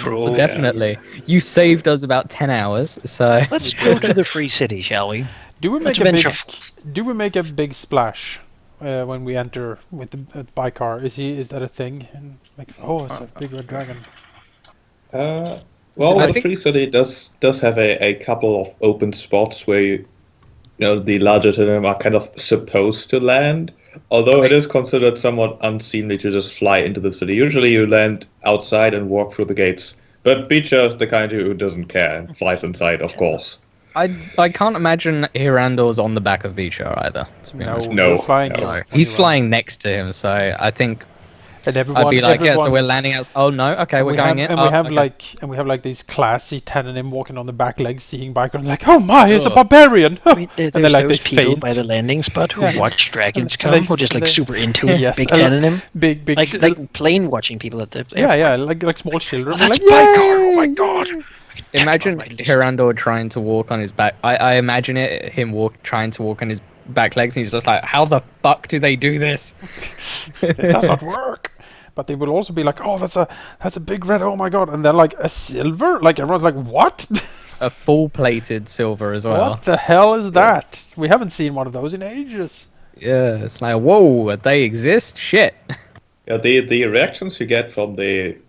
Well, definitely. You saved us about 10 hours, so... let's go to the free city, shall we? Do we make Adventure. a big splash when we enter with the Bicar? Is that a thing? And like, oh, it's a big red dragon. Well, I the think- Free City does have a couple of open spots where you know the larger Tananim are kind of supposed to land. Although it is considered somewhat unseemly to just fly into the city. Usually you land outside and walk through the gates. But Beecher is the kind who doesn't care and flies inside, of course. I can't imagine Hirandor's on the back of Beecher either, to be honest. No, we're flying. no. in. He's flying next to him, so I think And everyone, I'd be like, yeah, so everyone- we're landing out. Oh no, okay, and we're we going have, in. and we have like these classy Tananim walking on the back legs, seeing Bicar, and like, oh my, it's a Ugh. barbarian. I mean, there's And then, like, those they people faint. by the landing spot who Yeah. watch dragons And come, they- who are just like they- super into Yes, big and Tananim. big, Like plane watching people at the yeah, like small children. Oh, They're that's like, Bicar! "Yay!" Oh my god! Imagine on my list. Hirandor trying to walk on his back. I imagine him trying to walk on his back legs, and he's just like, how the fuck do they do this? This does not work. But they will also be like, oh, that's a big red. Oh my god! And then like a silver. Like everyone's like, what? A full-plated silver as well. What the hell is that? We haven't seen one of those in ages. Yeah, it's like, whoa, they exist? Shit. Yeah, the reactions you get from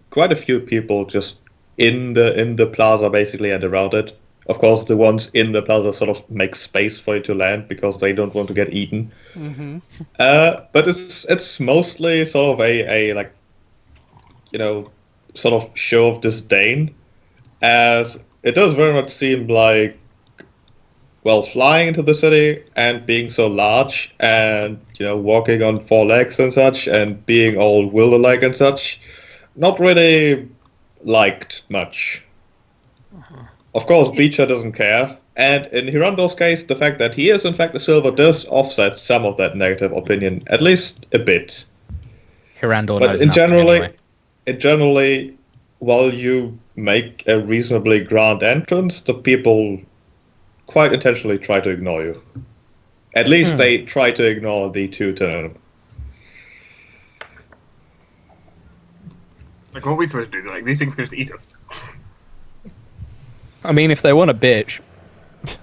quite a few people just in the plaza basically and around it. Of course, the ones in the plaza sort of make space for you to land because they don't want to get eaten. Mm-hmm. But it's mostly sort of a like, you know, sort of show of disdain, as it does very much seem like, well, flying into the city and being so large and, you know, walking on 4 legs and such and being all wilder-like and such, not really liked much. Of course, Beecher doesn't care, and in Hirandor's case, the fact that he is in fact a silver does offset some of that negative opinion, at least a bit. Hirandor But knows in nothing generally, while you make a reasonably grand entrance, the people quite intentionally try to ignore you. At least they try to ignore the 2 Tananim. Like, what are we supposed to do? Like, these things are supposed to eat us. I mean, if they want a bitch,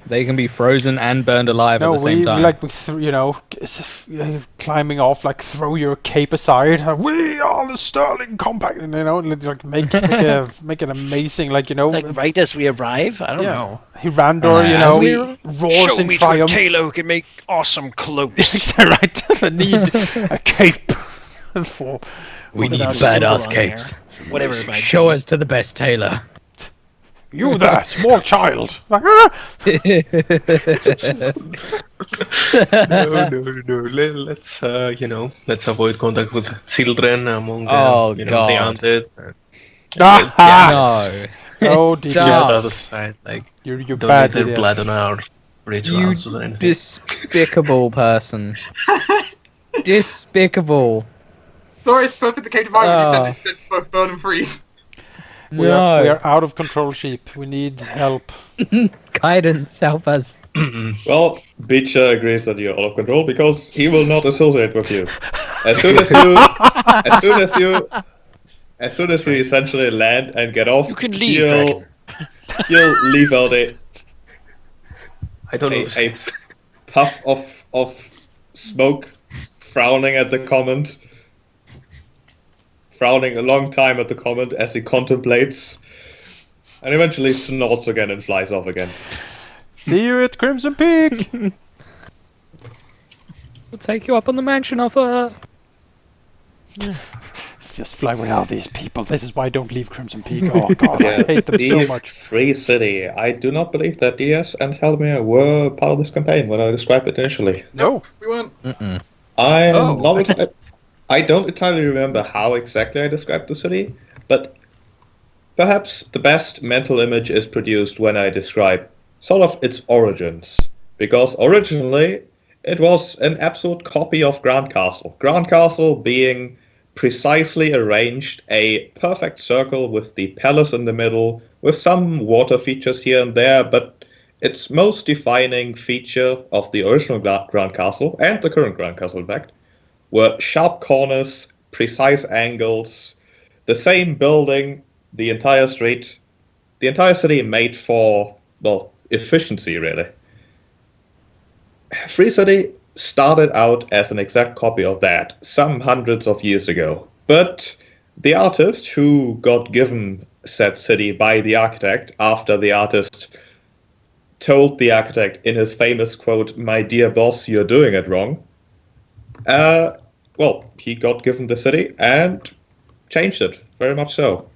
they can be frozen and burned alive No, at the same time. climbing off, like throw your cape aside. We are the Sterling Compact, and like make an amazing, like Like right as we arrive, I don't Yeah. know. Hirandor, As we roars Show in me to a triumph. tailor who can make awesome clothes. Right, I need a cape for. we need Without a symbol badass on capes. Whatever it might Show be. us to the best tailor. You there, small child! Like, ah! No. Let's let's avoid contact with children among Oh, the God. undead. Ah! No. Oh, Keep it out of DPS. sight. Like, You're don't bad, need their blood DPS. on our You rituals or anything. despicable person. Despicable. Sorry, it's perfect. The came to mind when you said both burn and freeze. We are out of control, sheep. We need help. Guidance, help us. Well, Beecher agrees that you're out of control because he will not associate with you. As soon as you essentially land and get off, You can leave, he'll leave out I don't know. a puff of smoke, frowning at the comment, frowning a long time at the comment as he contemplates, and eventually snorts again and flies off again. See you at Crimson Peak! We'll take you up on the mansion offer. Let's just fly with all these people. This is why I don't leave Crimson Peak. Oh god, I hate them so much. Free city. I do not believe that DS and Halldamir were part of this campaign when I described it initially. No. We weren't. I don't entirely remember how exactly I described the city, but perhaps the best mental image is produced when I describe sort of its origins, because originally it was an absolute copy of Grand Castle. Grand Castle being precisely arranged, a perfect circle with the palace in the middle, with some water features here and there, but its most defining feature of the original Grand Castle, and the current Grand Castle in fact, were sharp corners, precise angles, the same building, the entire street, the entire city made for, well, efficiency, really. Free City started out as an exact copy of that some hundreds of years ago. But the artist who got given said city by the architect after the artist told the architect in his famous quote, "My dear boss, you're doing it wrong," well, he got given the city and changed it, very much so.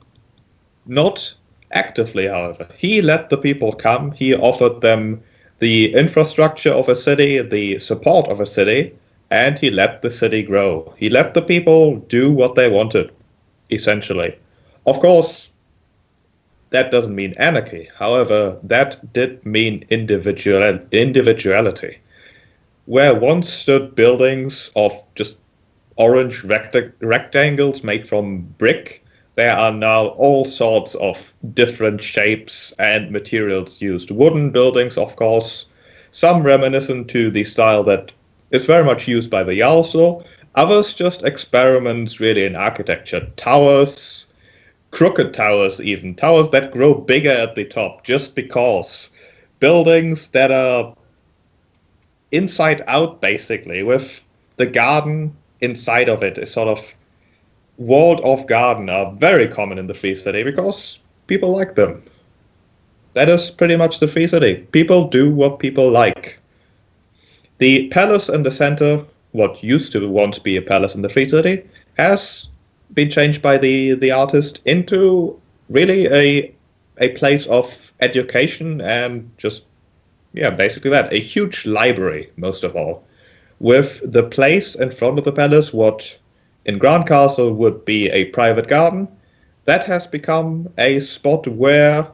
Not actively, however. He let the people come, he offered them the infrastructure of a city, the support of a city, and he let the city grow. He let the people do what they wanted, essentially. Of course, that doesn't mean anarchy. However, that did mean individuality. Where once stood buildings of just orange rectangles made from brick, there are now all sorts of different shapes and materials used. Wooden buildings, of course, some reminiscent to the style that is very much used by the Jarl, others just experiments really in architecture. Towers, crooked towers even, towers that grow bigger at the top just because. Buildings that are inside out, basically, with the garden inside of it is sort of walled off garden are very common in the Free City because people like them. That is pretty much the Free City. People do what people like. The palace in the center, what used to once be a palace in the Free City, has been changed by the artist into really a place of education and just, yeah, basically that. A huge library, most of all. With the place in front of the palace, what in Grand Castle would be a private garden, that has become a spot where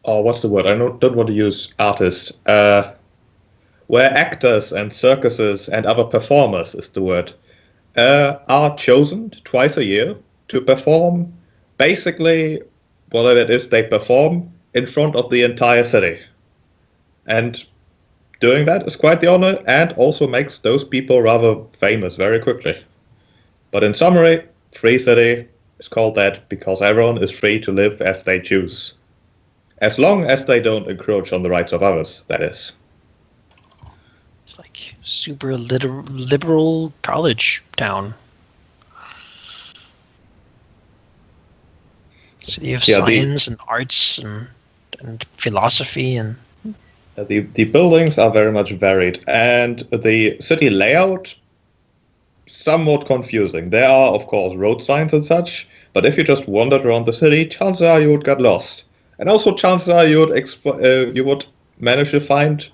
what's the word? I don't want to use artist. Where actors and circuses and other performers is the word, are chosen twice a year to perform basically whatever it is they perform in front of the entire city. And doing that is quite the honor and also makes those people rather famous very quickly. But in summary, Free City is called that because everyone is free to live as they choose. As long as they don't encroach on the rights of others, that is. It's like super liberal college town. City of science and arts and philosophy and... The buildings are very much varied, and the city layout somewhat confusing. There are, of course, road signs and such, but if you just wandered around the city, chances are you would get lost. And also chances are you would manage to find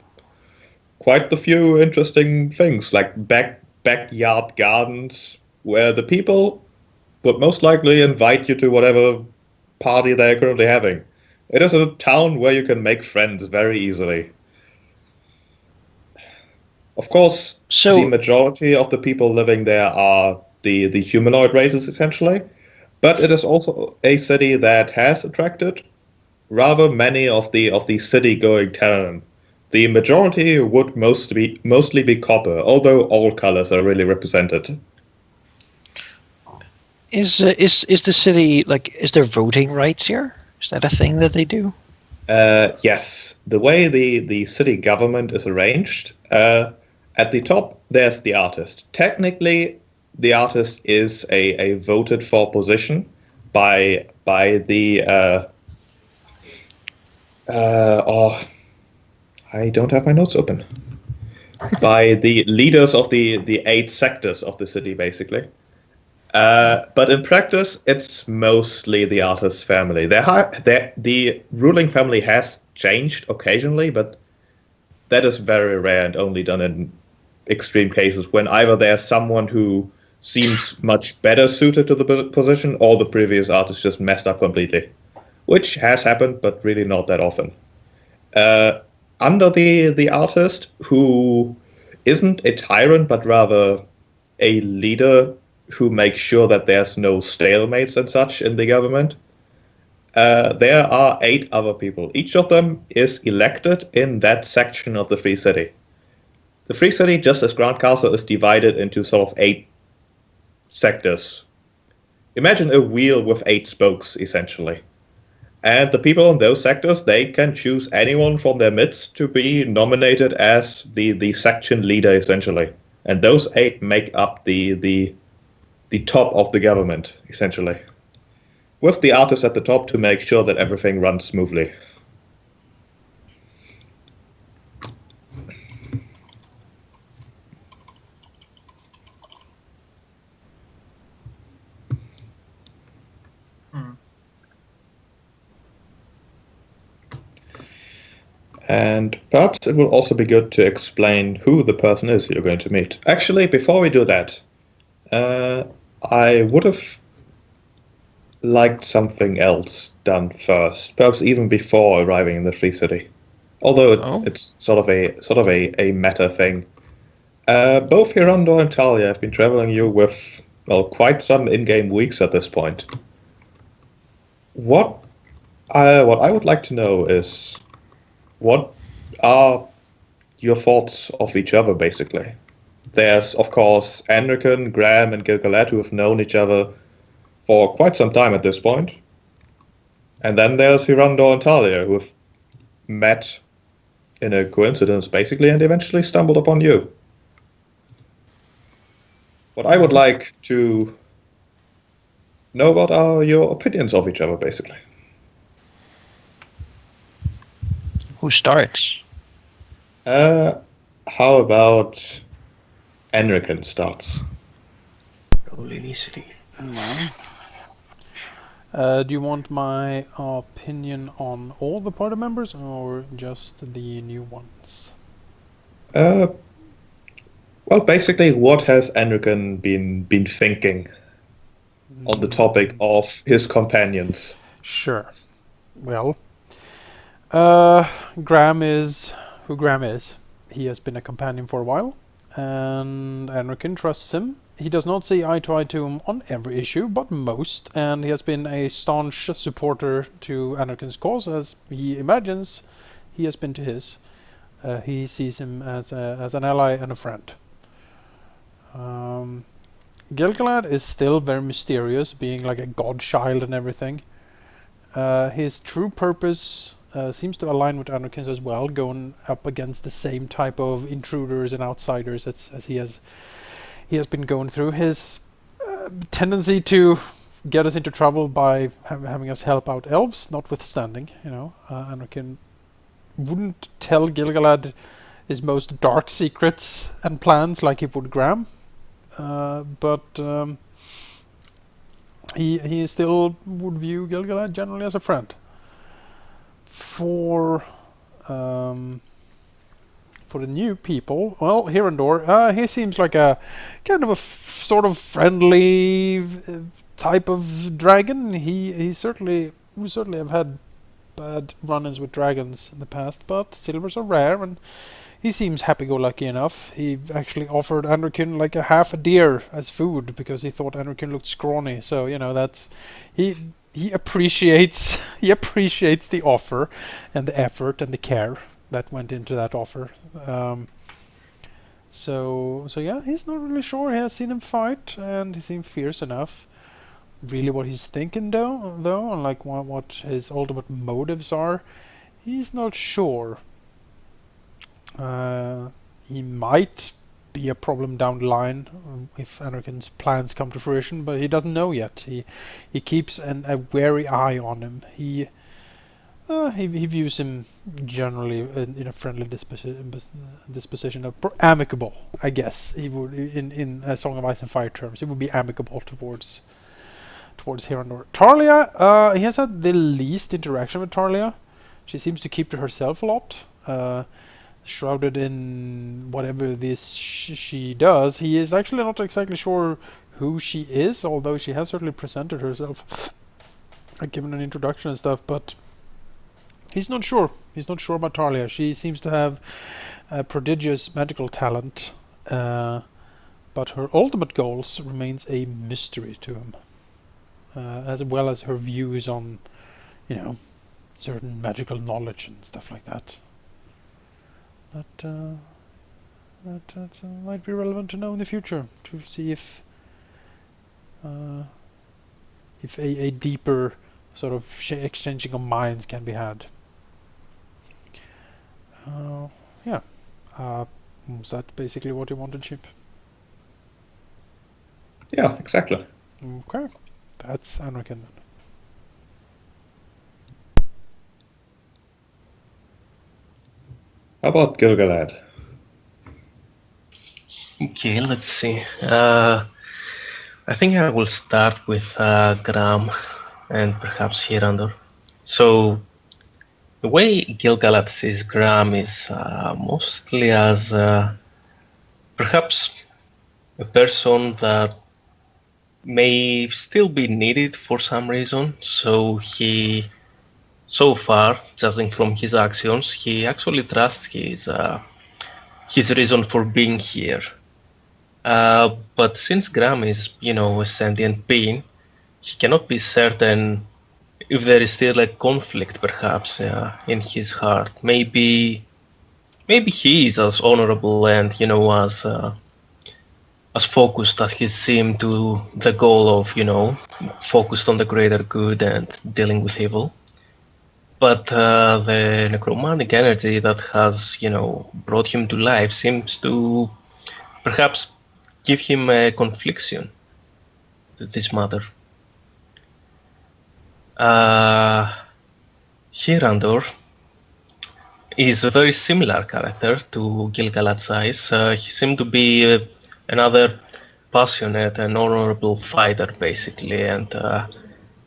quite a few interesting things, like backyard gardens, where the people would most likely invite you to whatever party they're currently having. It is a town where you can make friends very easily. Of course, the majority of the people living there are the humanoid races, essentially, but it is also a city that has attracted rather many of the city-going Terran. The majority would mostly be copper, although all colors are really represented. Is the city, like, is there voting rights here? Is that a thing that they do? Yes. The way the city government is arranged, at the top there's the artist. Technically, the artist is a voted for position by the I don't have my notes open. By the leaders of the 8 sectors of the city, basically. But in practice, it's mostly the artist's family. The ruling family has changed occasionally, but that is very rare and only done in extreme cases when either there's someone who seems much better suited to the position or the previous artist just messed up completely, which has happened, but really not that often. Under the artist, who isn't a tyrant, but rather a leader who makes sure that there's no stalemates and such in the government, there are 8 other people. Each of them is elected in that section of the Free City. The Free City, just as Grand Castle, is divided into sort of 8 sectors. Imagine a wheel with 8 spokes, essentially. And the people in those sectors, they can choose anyone from their midst to be nominated as the section leader, essentially. And those 8 make up the top of the government, essentially. With the artist at the top to make sure that everything runs smoothly. And perhaps it will also be good to explain who the person is you're going to meet. Actually, before we do that, I would have liked something else done first, perhaps even before arriving in the Free City. Although it's sort of a meta thing. Both Hirandor and Talia have been traveling you with, well, quite some in-game weeks at this point. What I would like to know is, what are your thoughts of each other, basically? There's, of course, Anrakyn, Graham, and Gil-Galad, who have known each other for quite some time at this point. And then there's Hirandor and Talia, who have met in a coincidence, basically, and eventually stumbled upon you. What I would like to know about are your opinions of each other, basically. Who starts? How about Anrakyn starts? Roll initiative. Do you want my opinion on all the party members or just the new ones? Well, basically, what has Anrakyn been thinking on the topic of his companions? Sure. Well, Graham is who Graham is. He has been a companion for a while, and Anrakyn trusts him. He does not see eye to eye to him on every issue, but most, and he has been a staunch supporter to Anrakyn's cause, as he imagines he has been to his. He sees him as an ally and a friend. Gil-Galad is still very mysterious, being like a godchild and everything. His true purpose seems to align with Anrakyn's as well, going up against the same type of intruders and outsiders as he has been going through. His tendency to get us into trouble by having us help out elves, notwithstanding, Anrakyn wouldn't tell Gil-Galad his most dark secrets and plans like he would Graham. but he still would view Gil-Galad generally as a friend. For the new people, well, Hirandor, he seems like a kind of a sort of friendly type of dragon. We certainly have had bad run-ins with dragons in the past, but silvers are rare, and he seems happy-go-lucky enough. He actually offered Anrakyn like a half a deer as food because he thought Anrakyn looked scrawny. So that's he appreciates the offer and the effort and the care that went into that offer. So yeah, he's not really sure. He has seen him fight, and he seemed fierce enough. Really, what he's thinking though, and like what his ultimate motives are, he's not sure. He might be a problem down the line if Anrakyn's plans come to fruition, but he doesn't know yet. He keeps a wary eye on him. He views him generally in a friendly disposition, of amicable, I guess. He would, in a Song of Ice and Fire terms, he would be amicable towards Hirandor. Talia, he has had the least interaction with Talia. She seems to keep to herself a lot. Shrouded in whatever this she does. He is actually not exactly sure who she is, although she has certainly presented herself, given an introduction and stuff, but he's not sure. He's not sure about Talia. She seems to have a prodigious magical talent, but her ultimate goals remains a mystery to him, as well as her views on, certain magical knowledge and stuff like that. That might be relevant to know in the future, to see if a deeper sort of exchanging of minds can be had. Yeah. Was that basically what you wanted, Chip? Yeah, exactly. Okay. That's Anrakyn then. How about Gil-Galad? Okay, let's see. I think I will start with Graham and perhaps Hirandor. So, the way Gil-Galad sees Graham is mostly as perhaps a person that may still be needed for some reason. So far, judging from his actions, he actually trusts his reason for being here. But since Graham is, a sentient being, he cannot be certain if there is still a conflict, perhaps, in his heart. Maybe he is as honorable and, as focused as he seemed to the goal of, focused on the greater good and dealing with evil. But the necromantic energy that has, brought him to life seems to perhaps give him a confliction to this matter. Hirandor is a very similar character to Gil-Galad's eyes. He seemed to be another passionate and honorable fighter, basically, and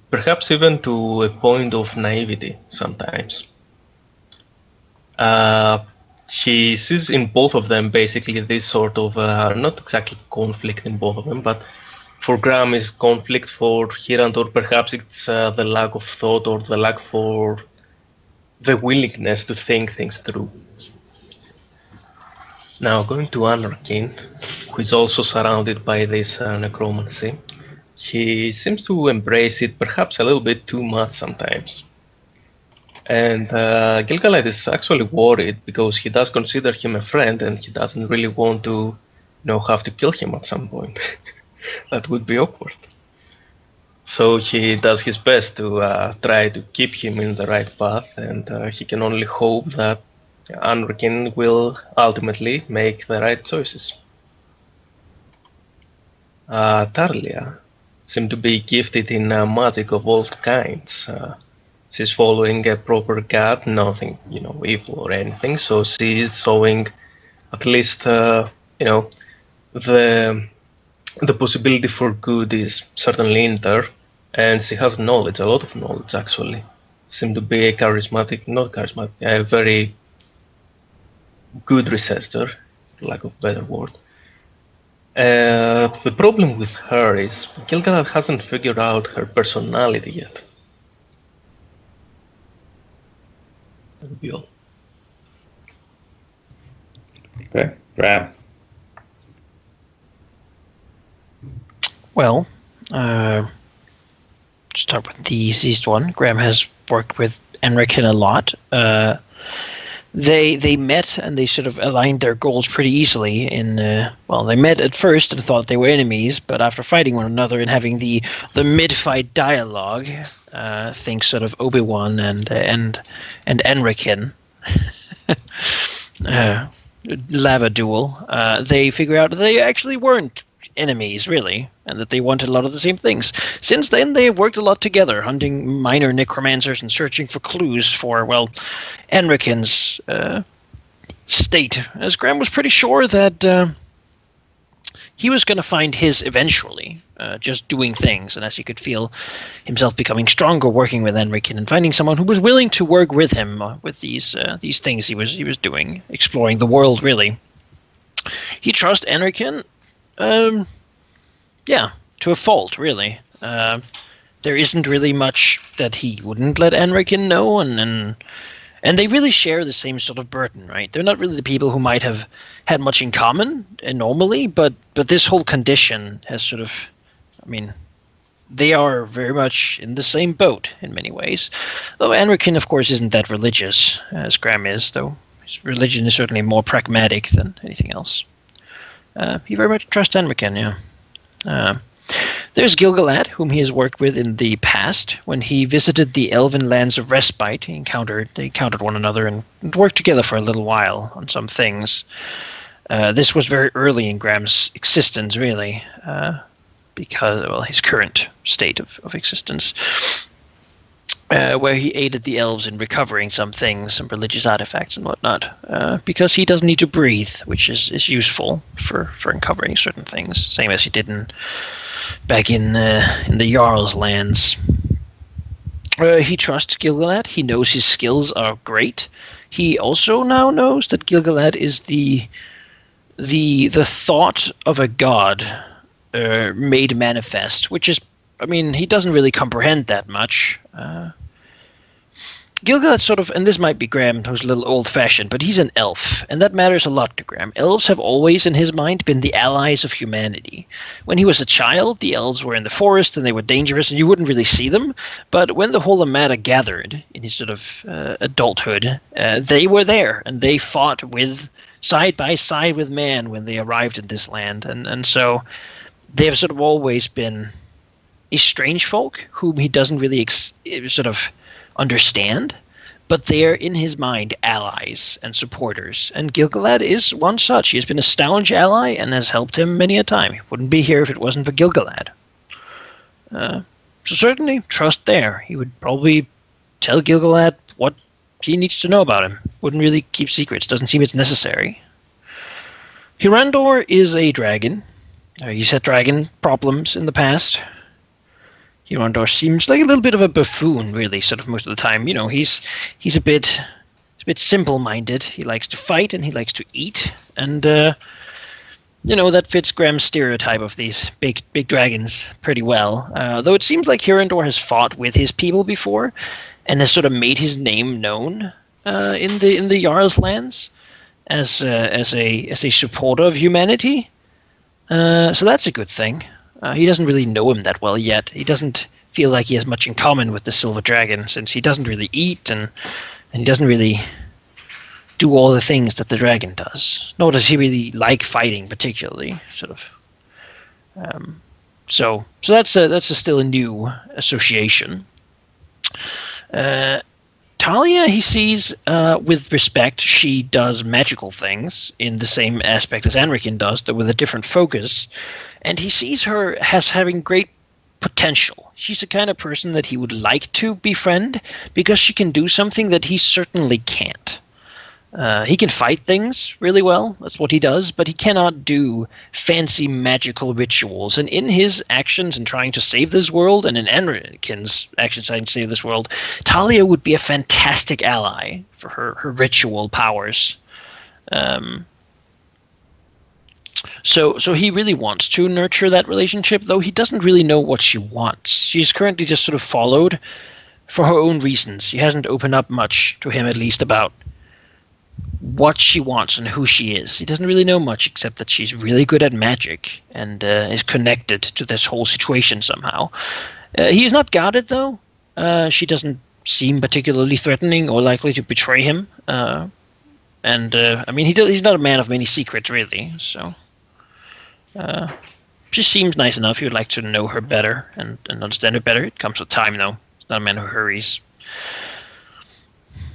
perhaps even to a point of naivety sometimes. He sees in both of them basically this sort of, not exactly conflict in both of them, but for Graham is conflict, for Hirandor perhaps it's the lack of thought or the lack for the willingness to think things through. Now going to Anrakyn, who is also surrounded by this necromancy. He seems to embrace it perhaps a little bit too much sometimes. And Gil-Galad is actually worried because he does consider him a friend and he doesn't really want to, have to kill him at some point. That would be awkward. So he does his best to try to keep him in the right path, and he can only hope that Anrakyn will ultimately make the right choices. Talia seemed to be gifted in magic of all kinds. She's following a proper god, nothing, evil or anything. So she is showing at least, the the possibility for good is certainly in there, and she has knowledge, a lot of knowledge actually. Seems to be a a very good researcher, for lack of a better word. The problem with her is Gil-Galad hasn't figured out her personality yet. That would be all. Okay, Graham. Well, start with the easiest one. Graham has worked with Anrakyn a lot. They met and they sort of aligned their goals pretty easily. They met at first and thought they were enemies, but after fighting one another and having the mid-fight dialogue, think sort of Obi-Wan and Anrakyn, lava duel. They figure out that they actually weren't enemies, really, and that they wanted a lot of the same things. Since then, they have worked a lot together, hunting minor necromancers and searching for clues for, Anrakyn's state. As Graham was pretty sure that he was going to find his eventually, just doing things, and as he could feel himself becoming stronger working with Anrakyn and finding someone who was willing to work with him with these things he was doing, exploring the world, really. He trusts Anrakyn. To a fault, really. There isn't really much that he wouldn't let Anrakyn know, and they really share the same sort of burden, right? They're not really the people who might have had much in common normally, but this whole condition has sort of, they are very much in the same boat in many ways. Though Anrakyn, of course, isn't that religious, as Graham is, though his religion is certainly more pragmatic than anything else. He very much trusts Anrakyn, yeah. There's Gil-Galad, whom he has worked with in the past. When he visited the Elven lands of Respite, they encountered one another and worked together for a little while on some things. This was very early in Graham's existence, really, because, his current state of existence, where he aided the elves in recovering some things, some religious artifacts and whatnot, because he doesn't need to breathe, which is useful for uncovering certain things, same as he did back in the Jarl's lands. He trusts Gil-Galad. He knows his skills are great. He also now knows that Gil-Galad is the thought of a god made manifest, which is, he doesn't really comprehend that much. Gil-Galad sort of, and this might be Graham, who's a little old-fashioned, but he's an elf, and that matters a lot to Graham. Elves have always, in his mind, been the allies of humanity. When he was a child, the elves were in the forest, and they were dangerous, and you wouldn't really see them. But when the whole Armada gathered in his sort of adulthood, they were there, and they fought side by side with man when they arrived in this land. And so they have sort of always been a strange folk whom he doesn't really sort of understand, but they are in his mind allies and supporters, and Gil-Galad is one such. He has been a staunch ally and has helped him many a time. He wouldn't be here if it wasn't for Gil-Galad. So certainly trust there. He would probably tell Gil-Galad what he needs to know about him. Wouldn't really keep secrets. Doesn't seem it's necessary. Hirandor is a dragon. He's had dragon problems in the past. Hirandor seems like a little bit of a buffoon, really, sort of most of the time. He's a bit simple-minded. He likes to fight and he likes to eat, and that fits Graham's stereotype of these big dragons pretty well. Though it seems like Hirandor has fought with his people before, and has sort of made his name known in the Jarl's lands as a supporter of humanity. So that's a good thing. He doesn't really know him that well yet. He doesn't feel like he has much in common with the Silver Dragon, since he doesn't really eat and he doesn't really do all the things that the dragon does. Nor does he really like fighting particularly, sort of. So that's still a new association. Talia, he sees with respect. She does magical things in the same aspect as Anrakyn does, though with a different focus. And he sees her as having great potential. She's the kind of person that he would like to befriend because she can do something that he certainly can't. He can fight things really well. That's what he does, but he cannot do fancy magical rituals. And in his actions in trying to save this world, and in Anrakyn's actions trying to save this world, Talia would be a fantastic ally for her ritual powers. So he really wants to nurture that relationship, though he doesn't really know what she wants. She's currently just sort of followed for her own reasons. She hasn't opened up much to him, at least, about what she wants and who she is. He doesn't really know much, except that she's really good at magic and is connected to this whole situation somehow. He is not guarded, though. She doesn't seem particularly threatening or likely to betray him. I mean, he's not a man of many secrets, really. So, she seems nice enough. He would like to know her better and understand her better. It comes with time, though. He's not a man who hurries.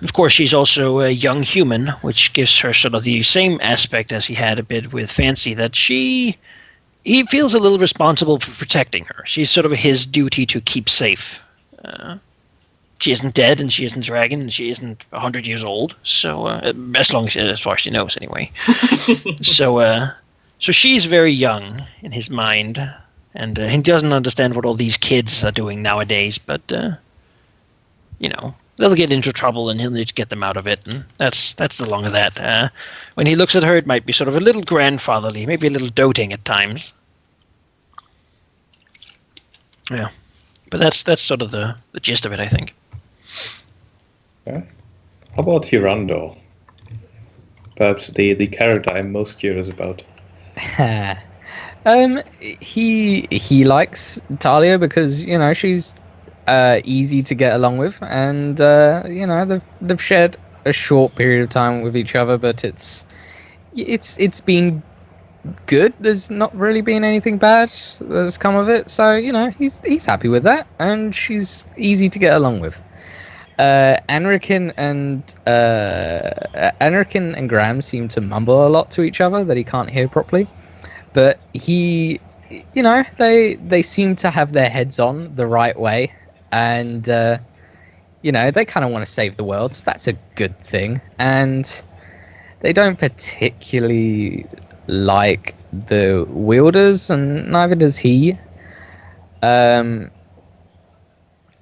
Of course, she's also a young human, which gives her sort of the same aspect as he had a bit with Fancy, that he feels a little responsible for protecting her. She's sort of his duty to keep safe. She isn't dead, and she isn't a dragon, and she isn't 100 years old. So, as far as she knows, anyway. So she's very young in his mind, and he doesn't understand what all these kids are doing nowadays. But they'll get into trouble, and he'll need to get them out of it, and that's the long of that. When he looks at her, it might be sort of a little grandfatherly, maybe a little doting at times. Yeah, but that's sort of the gist of it, I think. Yeah. How about Hirandor? Perhaps the character I'm most curious about. He likes Talia because she's easy to get along with, and they've shared a short period of time with each other, but it's been good. There's not really been anything bad that's come of it, so he's happy with that, and she's easy to get along with. Anrakyn and Graham seem to mumble a lot to each other that he can't hear properly, but they seem to have their heads on the right way. And, they kind of want to save the world, so that's a good thing. And they don't particularly like the wielders, and neither does he.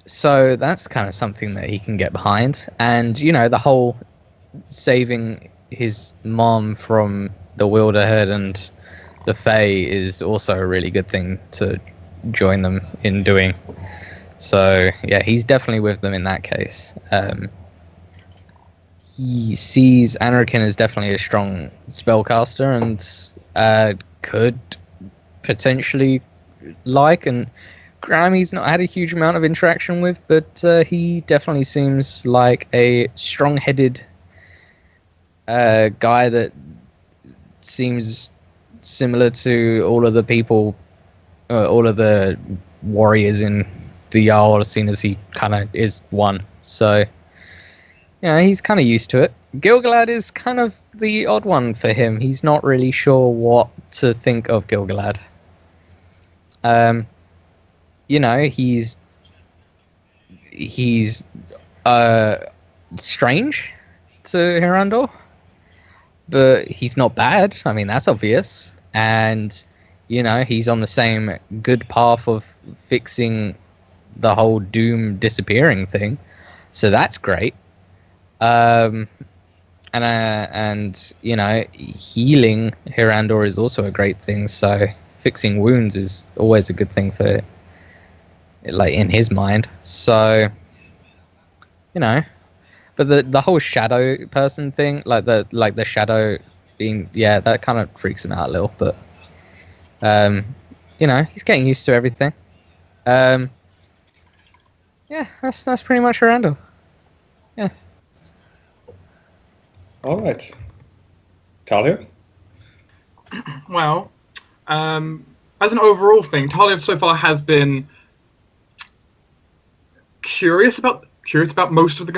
So that's kind of something that he can get behind. And, the whole saving his mom from the Wilderhead and the Fae is also a really good thing to join them in doing. So, yeah, he's definitely with them in that case. He sees Anrakyn as definitely a strong spellcaster and could potentially and Graham he's not had a huge amount of interaction with, but he definitely seems like a strong-headed guy that seems similar to all of the people, all of the warriors in the Jarl, seeing as he kind of is one. So, he's kind of used to it. Gil-Galad is kind of the odd one for him. He's not really sure what to think of Gil-Galad. He's strange to Hirandor, but he's not bad. I mean, that's obvious. And, he's on the same good path of fixing the whole Doom disappearing thing. So that's great. And healing Hirandor is also a great thing. So fixing wounds is always a good thing for, in his mind. So, but the whole shadow person thing, the shadow being, that kind of freaks him out a little. But, he's getting used to everything. That's pretty much Hirandor. Yeah. All right. Talia? Well, as an overall thing, Talia so far has been curious about most of their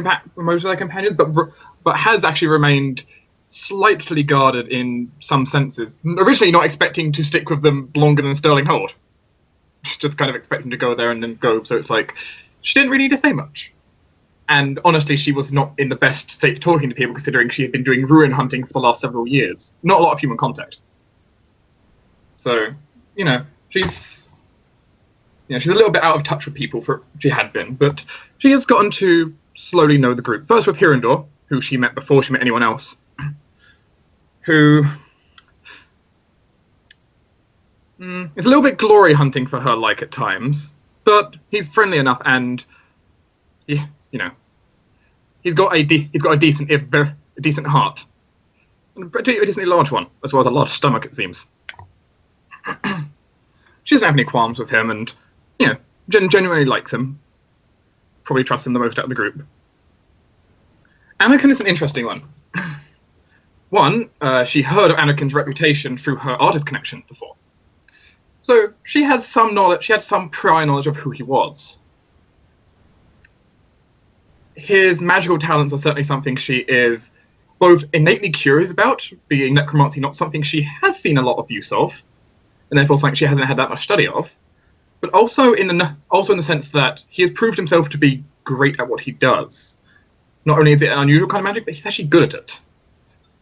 companions, but has actually remained slightly guarded in some senses. Originally, not expecting to stick with them longer than Sterling Hold, just kind of expecting to go there and then go. So it's like she didn't really need to say much. And honestly, she was not in the best state of talking to people, considering she had been doing ruin hunting for the last several years. Not a lot of human contact. So, she's a little bit out of touch with people. She had been, but she has gotten to slowly know the group. First with Hirandor, who she met before she met anyone else, who is a little bit glory hunting for her like at times, but he's friendly enough, and he's got a decent heart, and a decently large one, as well as a large stomach, it seems. She doesn't have any qualms with him, and genuinely likes him. Probably trusts him the most out of the group. Anrakyn is an interesting one. One, she heard of Anrakyn's reputation through her artist connection before. So she had some knowledge, she had some prior knowledge of who he was. His magical talents are certainly something she is both innately curious about, being necromancy not something she has seen a lot of use of, and therefore something she hasn't had that much study of, but also in the sense that he has proved himself to be great at what he does. Not only is it an unusual kind of magic, but he's actually good at it.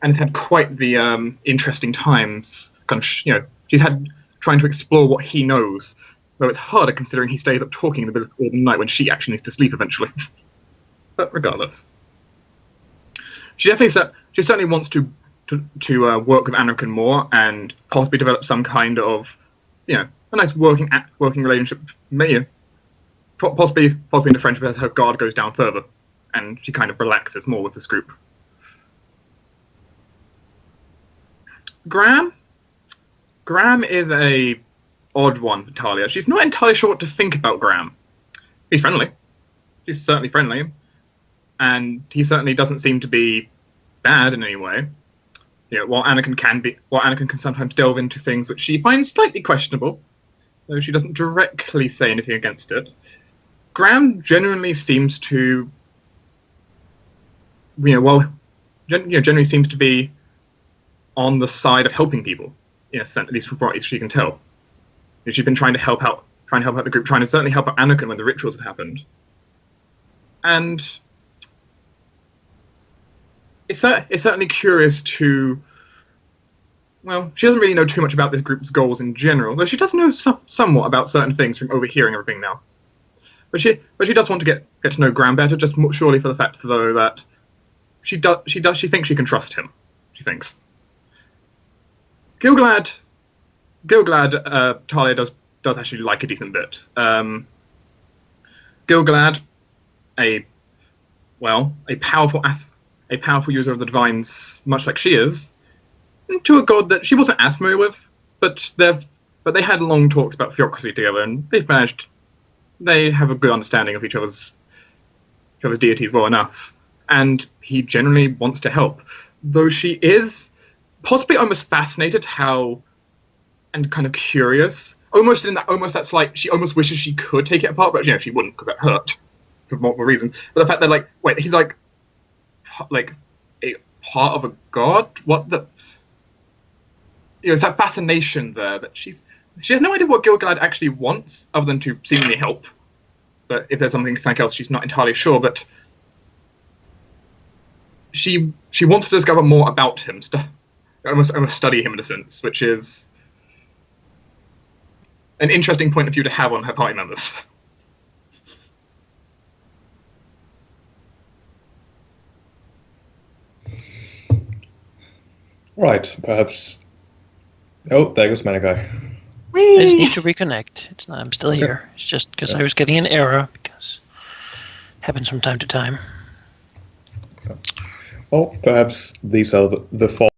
And has had quite the interesting times, she's had trying to explore what he knows, though it's harder considering he stays up talking in the middle of the night when she actually needs to sleep eventually. But regardless. She certainly wants to work with Anrakyn more and possibly develop some kind of, a nice working relationship. Possibly in the friendship as her guard goes down further, and she kind of relaxes more with this group. Graham is a odd one for Talia. She's not entirely sure what to think about Graham. He's friendly. He's certainly friendly. And he certainly doesn't seem to be bad in any way. While Anrakyn can sometimes delve into things which she finds slightly questionable, though she doesn't directly say anything against it. Graham genuinely seems to, generally seems to be on the side of helping people, in a sense, at least from what she can tell. She's been trying to help out the group, trying to certainly help out Anrakyn when the rituals have happened. And it's certainly curious to, she doesn't really know too much about this group's goals in general, though she does know somewhat about certain things from overhearing everything now. But she does want to get to know Graham better, just surely for the fact, though, that she thinks she can trust him. She thinks. Gil-Galad, Talia does actually like a decent bit. Gil-Galad, a powerful user of the divines, much like she is, to a god that she wasn't as familiar with, but they had long talks about theocracy together, and they have a good understanding of each other's deities well enough, and he generally wants to help, though she is possibly almost fascinated and kind of curious, almost that slight, she almost wishes she could take it apart, but she wouldn't because that hurt for multiple reasons. But the fact that he's like a part of a god, what the, it's that fascination there that she has no idea what Gil-Galad actually wants other than to seemingly help. But if there's something else, she's not entirely sure. But she wants to discover more about him, almost study him in a sense, which is an interesting point of view to have on her party members. Right, perhaps. Oh, there goes Manaki. I just need to reconnect. I'm still here. It's just because I was getting an error, because it happens from time to time. Oh, perhaps these are the